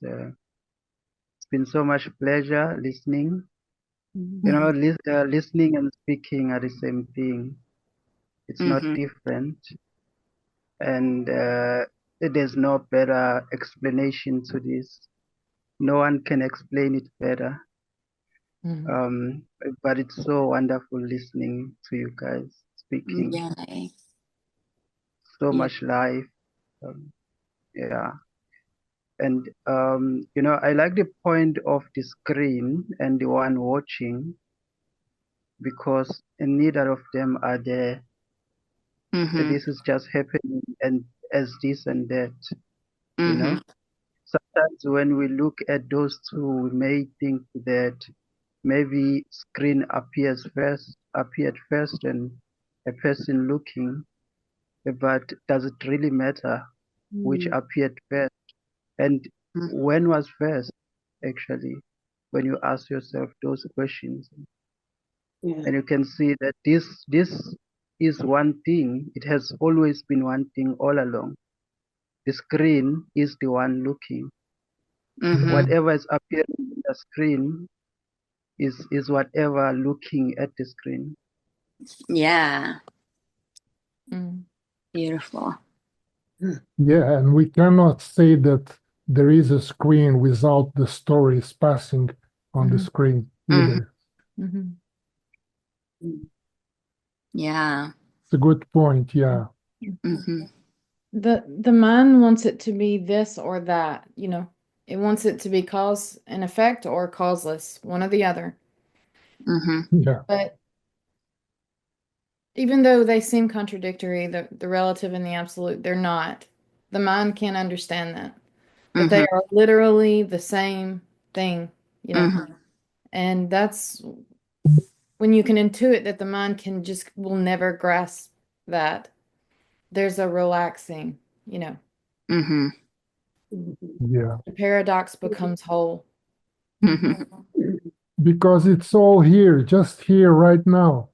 been so much pleasure listening. You know, listening and speaking are the same thing. It's not different, and there's no better explanation to this. No one can explain it better. Um, but it's so wonderful listening to you guys speaking. Yay. So Yeah. much life. Yeah. And you know, I like the point of the screen and the one watching, because neither of them are there. This is just happening and as this and that, you know. Sometimes when we look at those two, we may think that maybe screen appeared first and a person looking, but does it really matter which appeared first? And when was first, actually, when you ask yourself those questions? And you can see that this is one thing. It has always been one thing all along. The screen is the one looking. Whatever is appearing on the screen is whatever looking at the screen. Yeah. Beautiful. Yeah, and we cannot say that there is a screen without the stories passing on the screen either. Yeah. It's a good point, yeah. The mind wants it to be this or that, you know. It wants it to be cause and effect or causeless, one or the other. Yeah. But even though they seem contradictory, the relative and the absolute, they're not. The mind can't understand that. That they are literally the same thing, you know. And that's when you can intuit that the mind will never grasp that. There's a relaxing, you know. Yeah. The paradox becomes whole. Because it's all here, just here right now,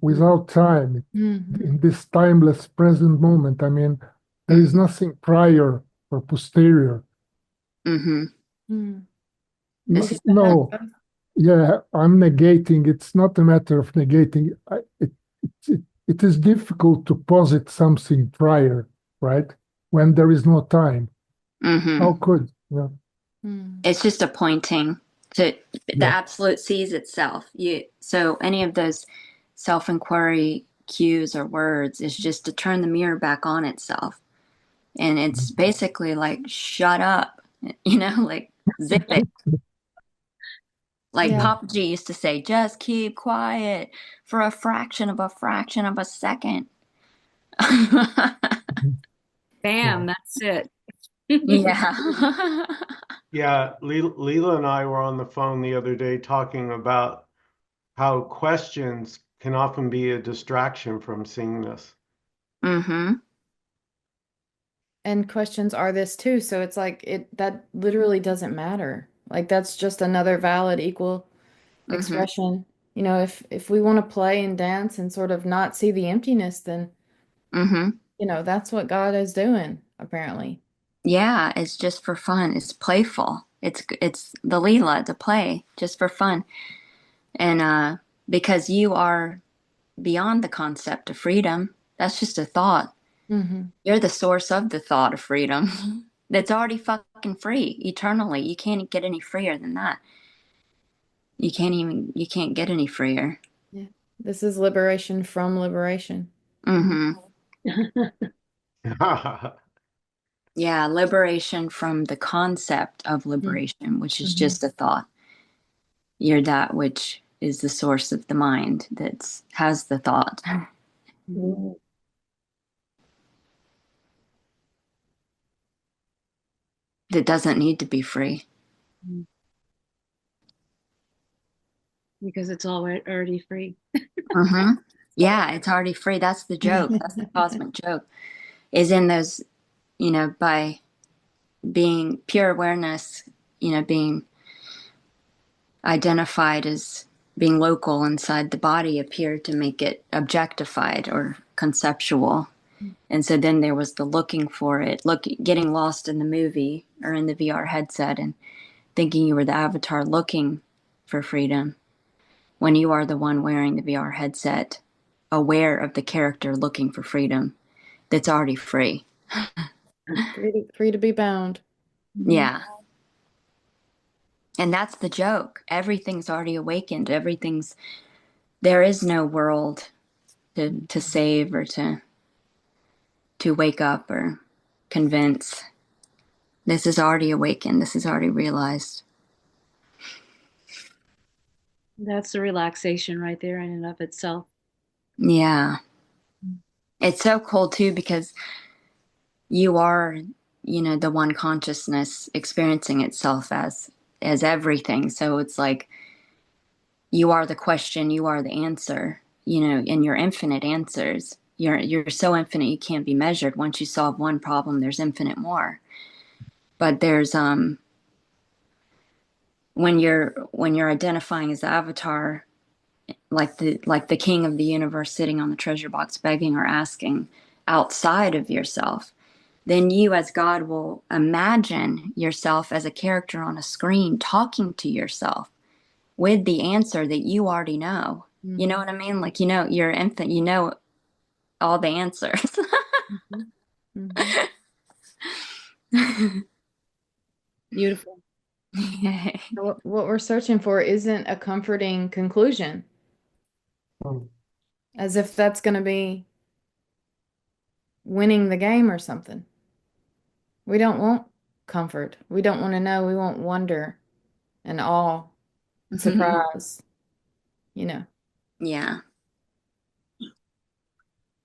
without time, in this timeless present moment. I mean, there is nothing prior or posterior. No, yeah, I'm negating. It's not a matter of negating. It is difficult to posit something prior, right? When there is no time. How could? Yeah. It's just a pointing to the absolute sees itself. So any of those self-inquiry cues or words is just to turn the mirror back on itself. And it's basically like, shut up, like zip it. Like Papa G used to say, just keep quiet for a fraction of a second. Bam, that's it. Yeah. Yeah, Leela and I were on the phone the other day talking about how questions can often be a distraction from seeing this. And questions are this too. So it's like that literally doesn't matter. Like that's just another valid equal expression. You know, if we want to play and dance and sort of not see the emptiness, then you know, that's what God is doing, apparently. Yeah, it's just for fun. It's playful. It's the Leela to play just for fun. And because you are beyond the concept of freedom, that's just a thought. You're the source of the thought of freedom. That's already fucking free eternally. You can't get any freer than that. You can't get any freer. Yeah. This is liberation from liberation. Yeah, liberation from the concept of liberation, which is just a thought. You're that which is the source of the mind that has the thought. That doesn't need to be free. Because it's already free. Yeah, it's already free. That's the joke. That's the cosmic joke. Is in those, by being pure awareness, being identified as being local inside the body appeared to make it objectified or conceptual. And so then there was the looking for it, getting lost in the movie or in the VR headset and thinking you were the avatar looking for freedom when you are the one wearing the VR headset, aware of the character looking for freedom that's already free. Free to be bound. Yeah. And that's the joke. Everything's already awakened. There is no world to save or to wake up or convince. This is already awakened. This is already realized. That's the relaxation right there in and of itself. Yeah. It's so cool too because you are, the one consciousness experiencing itself as everything. So it's like you are the question, you are the answer, and your infinite answers. You're so infinite you can't be measured. Once you solve one problem, there's infinite more. But there's when you're identifying as the avatar, like the king of the universe sitting on the treasure box begging or asking outside of yourself, then you as God will imagine yourself as a character on a screen talking to yourself with the answer that you already know. You know what I mean? Like, you're infant, all the answers. Beautiful. What we're searching for isn't a comforting conclusion, as if that's going to be winning the game or something. We don't want comfort. We don't want to know. We want wonder and awe and surprise, Yeah. And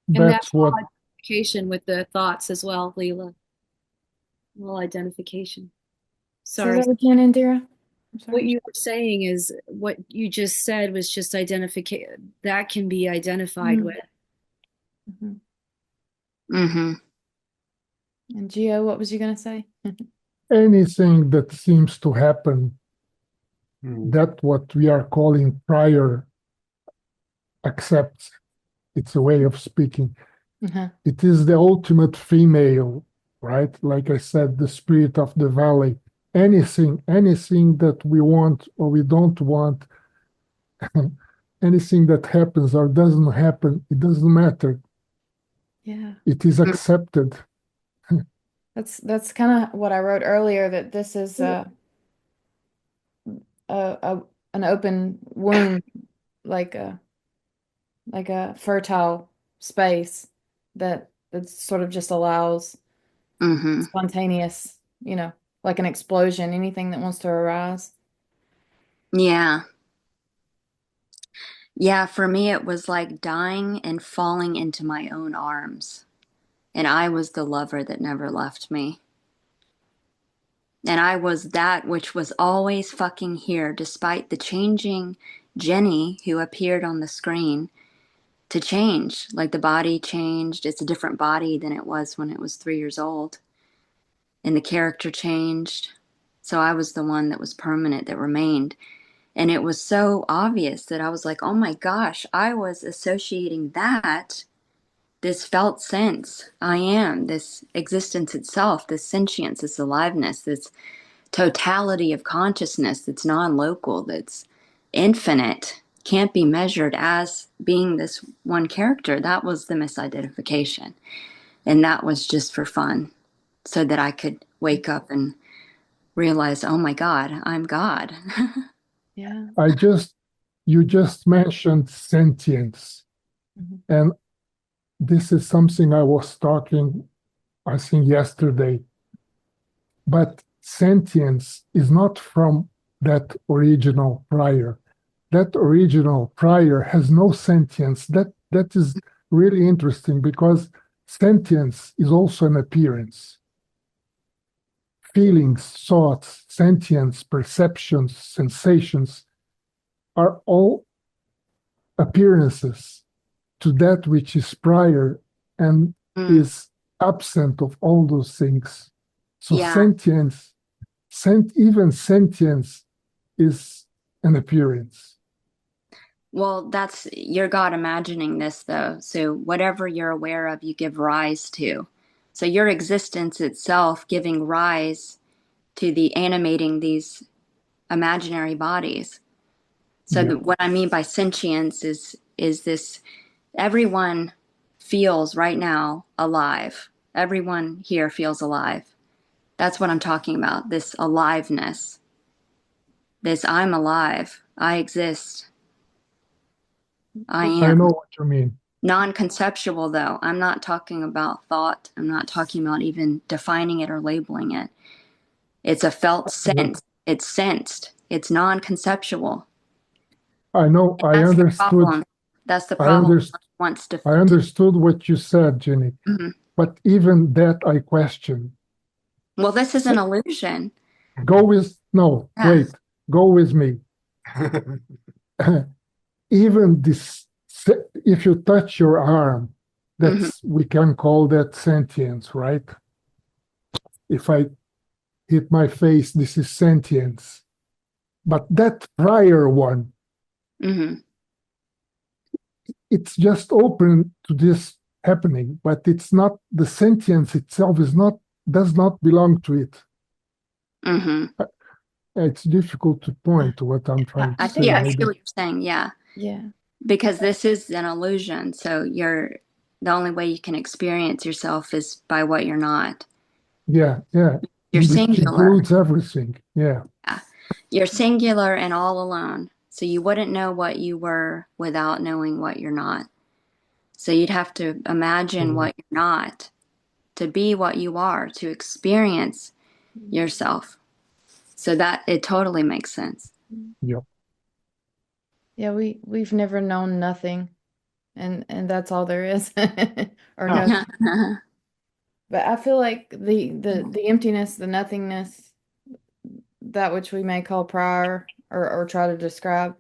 That's that's all what identification with the thoughts as well, Leela. All identification. Say Sorry. that again, Indira. I'm What sorry. you were saying is what you just said was just identification. That can be identified with. Mhm. Mm-hmm. And Gio, what was you going to say? anything that seems to happen, that what we are calling prior accepts. It's a way of speaking. It is the ultimate female, right? Like I said, the spirit of the valley. Anything that we want or we don't want, anything that happens or doesn't happen, it doesn't matter. Yeah. It is accepted. That's kind of what I wrote earlier, that this is an open wound, like a fertile space that sort of just allows spontaneous, like an explosion, anything that wants to arise. Yeah. Yeah, for me, it was like dying and falling into my own arms. And I was the lover that never left me. And I was that which was always fucking here, despite the changing Jenny who appeared on the screen to change. Like the body changed. It's a different body than it was when it was 3 years old. And the character changed. So I was the one that was permanent, that remained. And it was so obvious that I was like, oh my gosh, I was associating that, this felt sense, I am, this existence itself, this sentience, this aliveness, this totality of consciousness that's non-local, that's infinite, can't be measured as being this one character. That was the misidentification. And that was just for fun, so that I could wake up and realize, oh my God, I'm God. Yeah. You just mentioned sentience. And this is something I was talking, I think, yesterday. But sentience is not from that original prior. That original prior has no sentience. That is really interesting because sentience is also an appearance. Feelings, thoughts, sentience, perceptions, sensations are all appearances to that which is prior and is absent of all those things. So Yeah. even sentience is an appearance. Well, that's your God imagining this, though. So whatever you're aware of, you give rise to. So your existence itself giving rise to the animating these imaginary bodies. So Yeah. what I mean by sentience is this: everyone feels right now alive. Everyone here feels alive. That's what I'm talking about. This aliveness. This I'm alive. I exist. I I am. know what you mean. Non-conceptual, though. I'm not talking about thought. I'm not talking about even defining it or labeling it. It's a felt sense. It's sensed. It's non-conceptual. I know. And that's the problem. That's the I problem. understood. Wants to. I understood what you said, Ginny. Mhm. But even that I question. Well, this is an illusion. Go with no. Yeah. Wait. Go with me. Even this, if you touch your arm, that's we can call that sentience, right? If I hit my face, this is sentience. But that prior one, Mm-hmm. it's just open to this happening, but it's not the sentience itself is not does not belong to it. Mm-hmm. It's difficult to point to what I'm trying to say. Yeah, I see Maybe. what you're saying. Yeah. Yeah. Because this is an illusion. So the only way you can experience yourself is by what you're not. Yeah, yeah. You're Which singular. includes everything. Yeah. Yeah. You're singular and all alone. So you wouldn't know what you were without knowing what you're not. So you'd have to imagine what you're not to be what you are, to experience yourself. So that it totally makes sense. Yeah. Yeah, we've never known nothing, and that's all there is. Or Oh. nothing. But I feel like the emptiness, the nothingness, that which we may call prior or try to describe,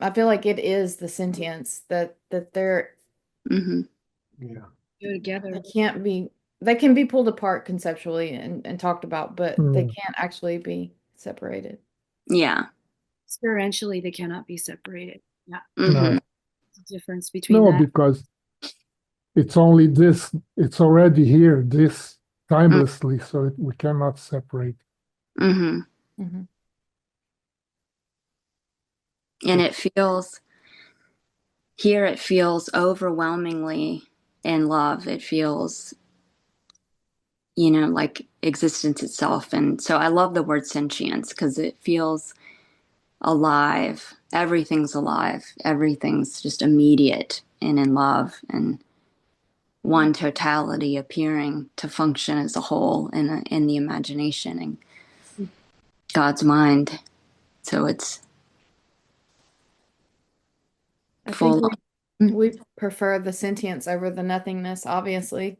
I feel like it is the sentience that they're Mm-hmm. Yeah. Go together. they can be pulled apart conceptually and talked about, but they Mm. can't actually be separated. Yeah. Experientially, they cannot be separated. Yeah. Mm-hmm. No, There's a difference between no, that. because it's only this, it's already here, this timelessly, so we cannot separate. Mm-hmm. Mhm. And it feels overwhelmingly in love. It feels, like existence itself. And so I love the word sentience because it feels alive. Everything's alive. Everything's just immediate and in love and one totality appearing to function as a whole in the imagination and God's mind. So it's I think full. we prefer the sentience over the nothingness, obviously.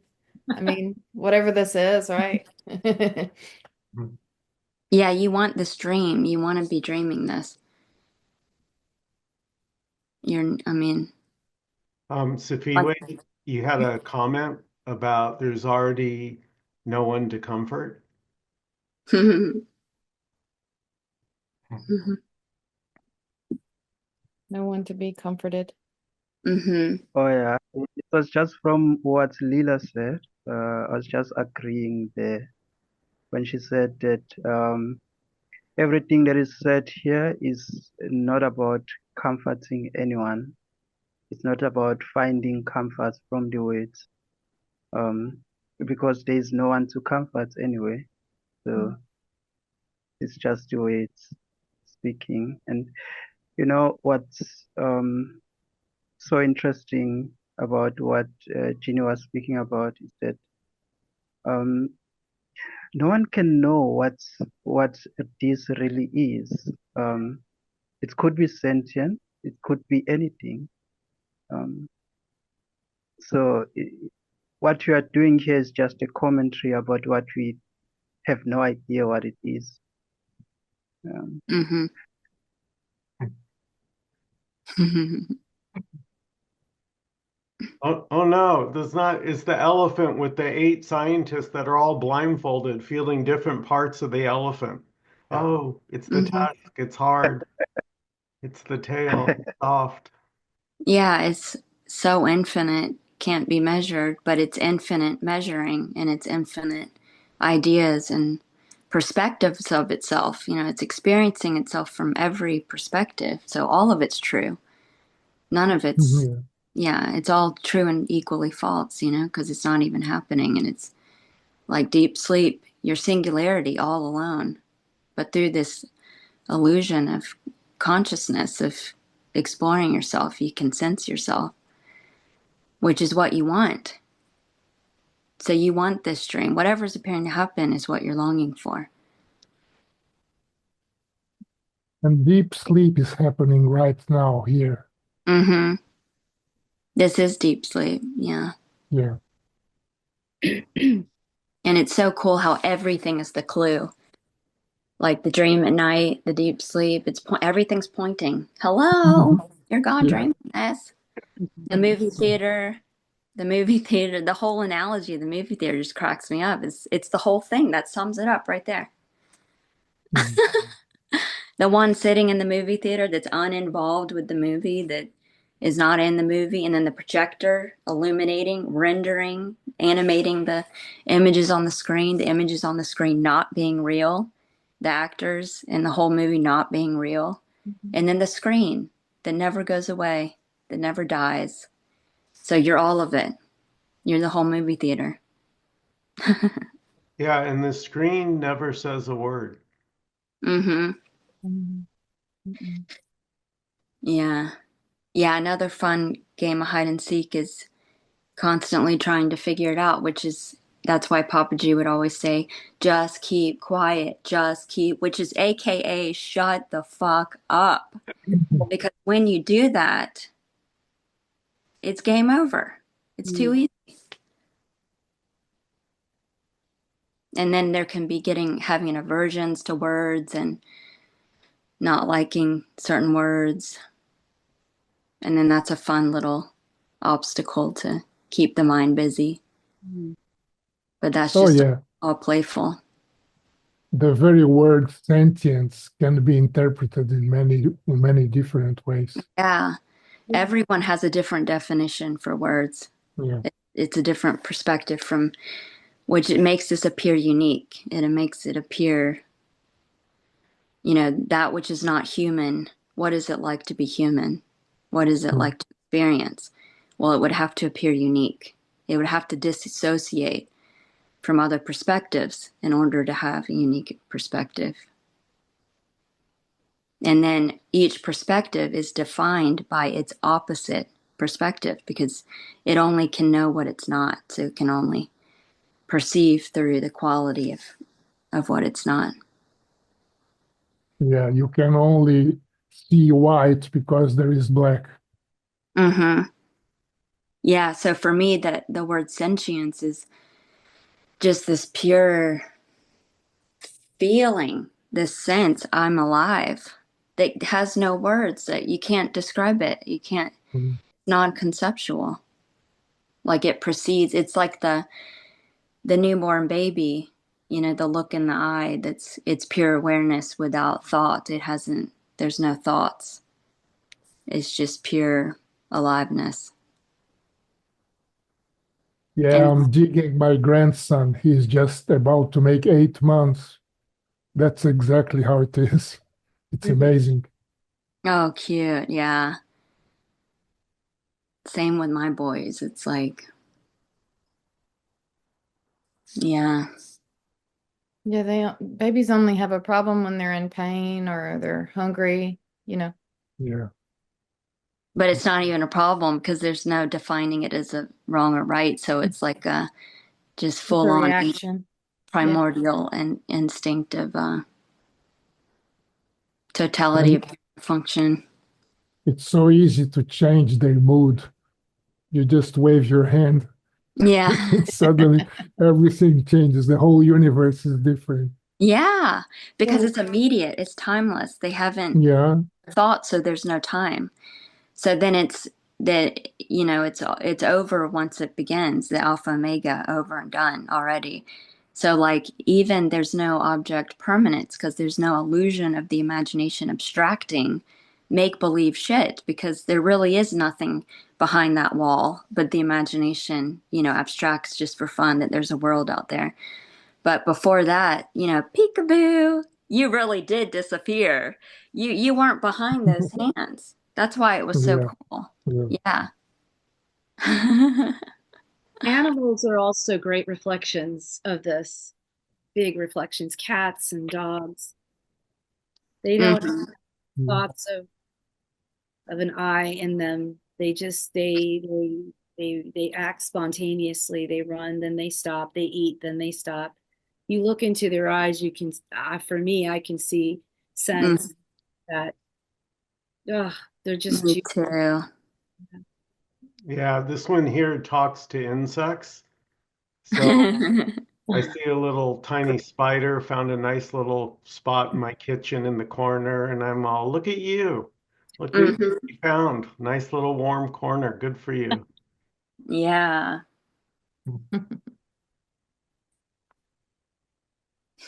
I mean, whatever this is, right? Yeah, you want this dream. You want to be dreaming this. I mean, Safiwe, you had a comment about there's already no one to comfort. No one to be comforted. Mm-hmm. Oh yeah, it was just from what Leela said. I was just agreeing there when she said that everything that is said here is not about comforting anyone. It's not about finding comfort from the words, because there is no one to comfort anyway. So it's just the words speaking. And you know what's so interesting about what Ginny was speaking about is that um, no one can know what this really is. It could be sentient, it could be anything. Um, so what you are doing here is just a commentary about what we have no idea what it is. Mm-hmm. Oh no, that's not, it's the elephant with the 8 scientists that are all blindfolded, feeling different parts of the elephant. Oh, it's the Mm-hmm. task, it's hard. It's the tail, soft. Yeah, it's so infinite, can't be measured, but it's infinite measuring and it's infinite ideas and perspectives of itself. You know, it's experiencing itself from every perspective. So all of it's true. None of it's, Yeah. yeah, it's all true and equally false, you know, because it's not even happening. And it's like deep sleep, your singularity all alone. But through this illusion of consciousness, of exploring yourself, you can sense yourself, which is what you want. So you want this dream. Whatever's appearing to happen is what you're longing for. And deep sleep is happening right now here. Mm-hmm. This is deep sleep. Yeah. Yeah. And it's so cool how everything is the clue. Like the dream at night, the deep sleep, everything's pointing. Hello, you're God Yeah. dreaming this. The movie theater, the whole analogy of the movie theater just cracks me up. It's the whole thing that sums it up right there. Mm. The one sitting in the movie theater that's uninvolved with the movie, that is not in the movie, and then the projector illuminating, rendering, animating the images on the images on the screen not being real, the actors in the whole movie not being real, and then the screen that never goes away, that never dies. So you're all of it. You're the whole movie theater. Yeah, and the screen never says a word. Mm-hmm. Yeah. Yeah, another fun game of hide and seek is constantly trying to figure it out, that's why Papa G would always say, just keep quiet, just keep, which is AKA shut the fuck up. Because when you do that, it's game over. It's too easy. And then there can be having aversions to words and not liking certain words. And then that's a fun little obstacle to keep the mind busy. But that's Oh, just yeah. all playful. The very word sentience can be interpreted in many different ways. Yeah. Everyone has a different definition for words. Yeah. It's a different perspective from which it makes this appear unique. And it makes it appear, that which is not human. What is it like to be human? What is it Mm. like to experience? Well, it would have to appear unique. It would have to disassociate from other perspectives in order to have a unique perspective. And then each perspective is defined by its opposite perspective because it only can know what it's not. So it can only perceive through the quality of what it's not. Yeah, you can only see white because there is black. Mm-hmm. Yeah, so for me, the word sentience is just this pure feeling, this sense I'm alive that has no words, that you can't describe it. You can't, Mm. non-conceptual. Like it proceeds, it's like the newborn baby, the look in the eye, it's pure awareness without thought. There's no thoughts. It's just pure aliveness. Yeah, And I'm digging my grandson. He's just about to make 8 months. That's exactly how it is. It's amazing. oh, cute. Yeah. Same with my boys. It's like, yeah. Yeah, babies only have a problem when they're in pain or they're hungry, Yeah. But it's not even a problem because there's no defining it as a wrong or right. So it's like a just It's full a on reaction. Yeah. primordial and instinctive totality of And function. it's so easy to change their mood. You just wave your hand, Yeah. and suddenly everything changes. The whole universe is different. Yeah. Because Yeah. it's immediate, it's timeless. They haven't Yeah. thought, so there's no time. So then it's that, it's over once it begins, the alpha omega over and done already. So like even there's no object permanence because there's no illusion of the imagination abstracting make believe shit, because there really is nothing behind that wall but the imagination, abstracts just for fun that there's a world out there. But before that, peekaboo, you really did disappear. You weren't behind those hands. That's why it was so Yeah, cool. yeah. Yeah. Animals are also great reflections of this, big reflections. Cats and dogs. They don't have Mhm. Mm. thoughts of an I in them. They just they act spontaneously. They run, then they stop. They eat, then they stop. You look into their eyes, you can for me, I can see, Mhm. sense that they're just Me too. Yeah, this one here talks to insects. So I see a little tiny spider, found a nice little spot in my kitchen in the corner, and I'm all, look at you. Look what Mhm. you found. Nice little warm corner. Good for you. Yeah.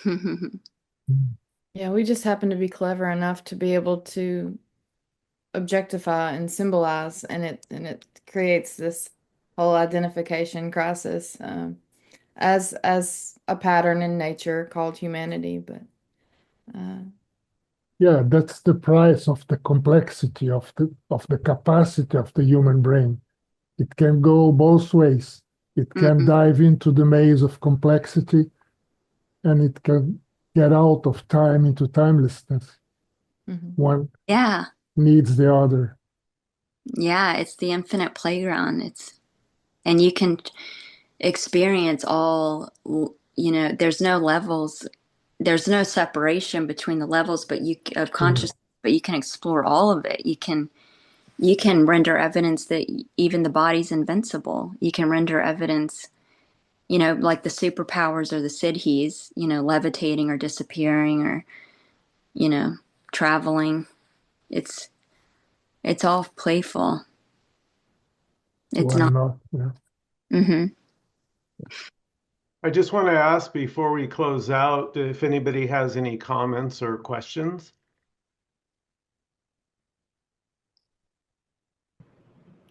Mm. Yeah, we just happen to be clever enough to be able to objectify and symbolize, and it creates this whole identification crisis, as a pattern in nature called humanity. But uh, Yeah, that's the price of the complexity of the capacity of the human brain. It can go both ways. It can Mhm. dive into the maze of complexity, and it can get out of time into timelessness. mhm. One Yeah. needs the other. Yeah, it's the infinite playground. And you can experience all, there's no levels, there's no separation between the levels, but of Yeah. consciousness, but you can explore all of it. You can render evidence that even the body's invincible. You can render evidence, like the superpowers or the siddhis, levitating or disappearing or, you know, traveling. It's it's all playful. It's Why not. not? Yeah. Mm-hmm. I just want to ask before we close out if anybody has any comments or questions.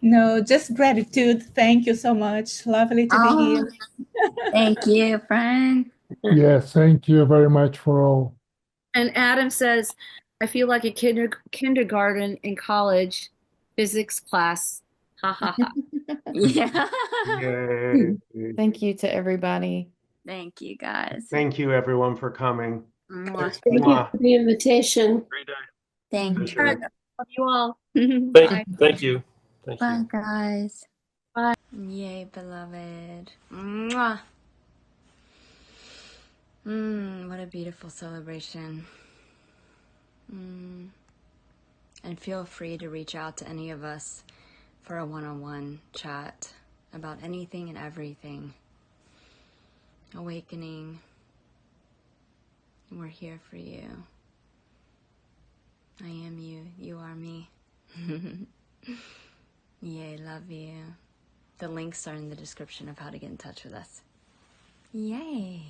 No, just gratitude. Thank you so much. Lovely to be Oh, here. thank you, friend. Yes, thank you very much for all. And Adam says, I feel like a kindergarten in college physics class. Ha ha ha. Yeah. Yay. Thank you to everybody. Thank you, guys. Thank you, everyone, for coming. Mwah. Thanks. Thank you Mwah. for the invitation. Great day. Thank All right, you. Pleasure. love you all. Thank, Bye. thank you. Thank Bye, you. guys. Bye. Yay, beloved. Mwah. What a beautiful celebration. And feel free to reach out to any of us for a one-on-one chat about anything and everything. Awakening. We're here for you. I am you. You are me. Yay, love you. The links are in the description of how to get in touch with us. Yay.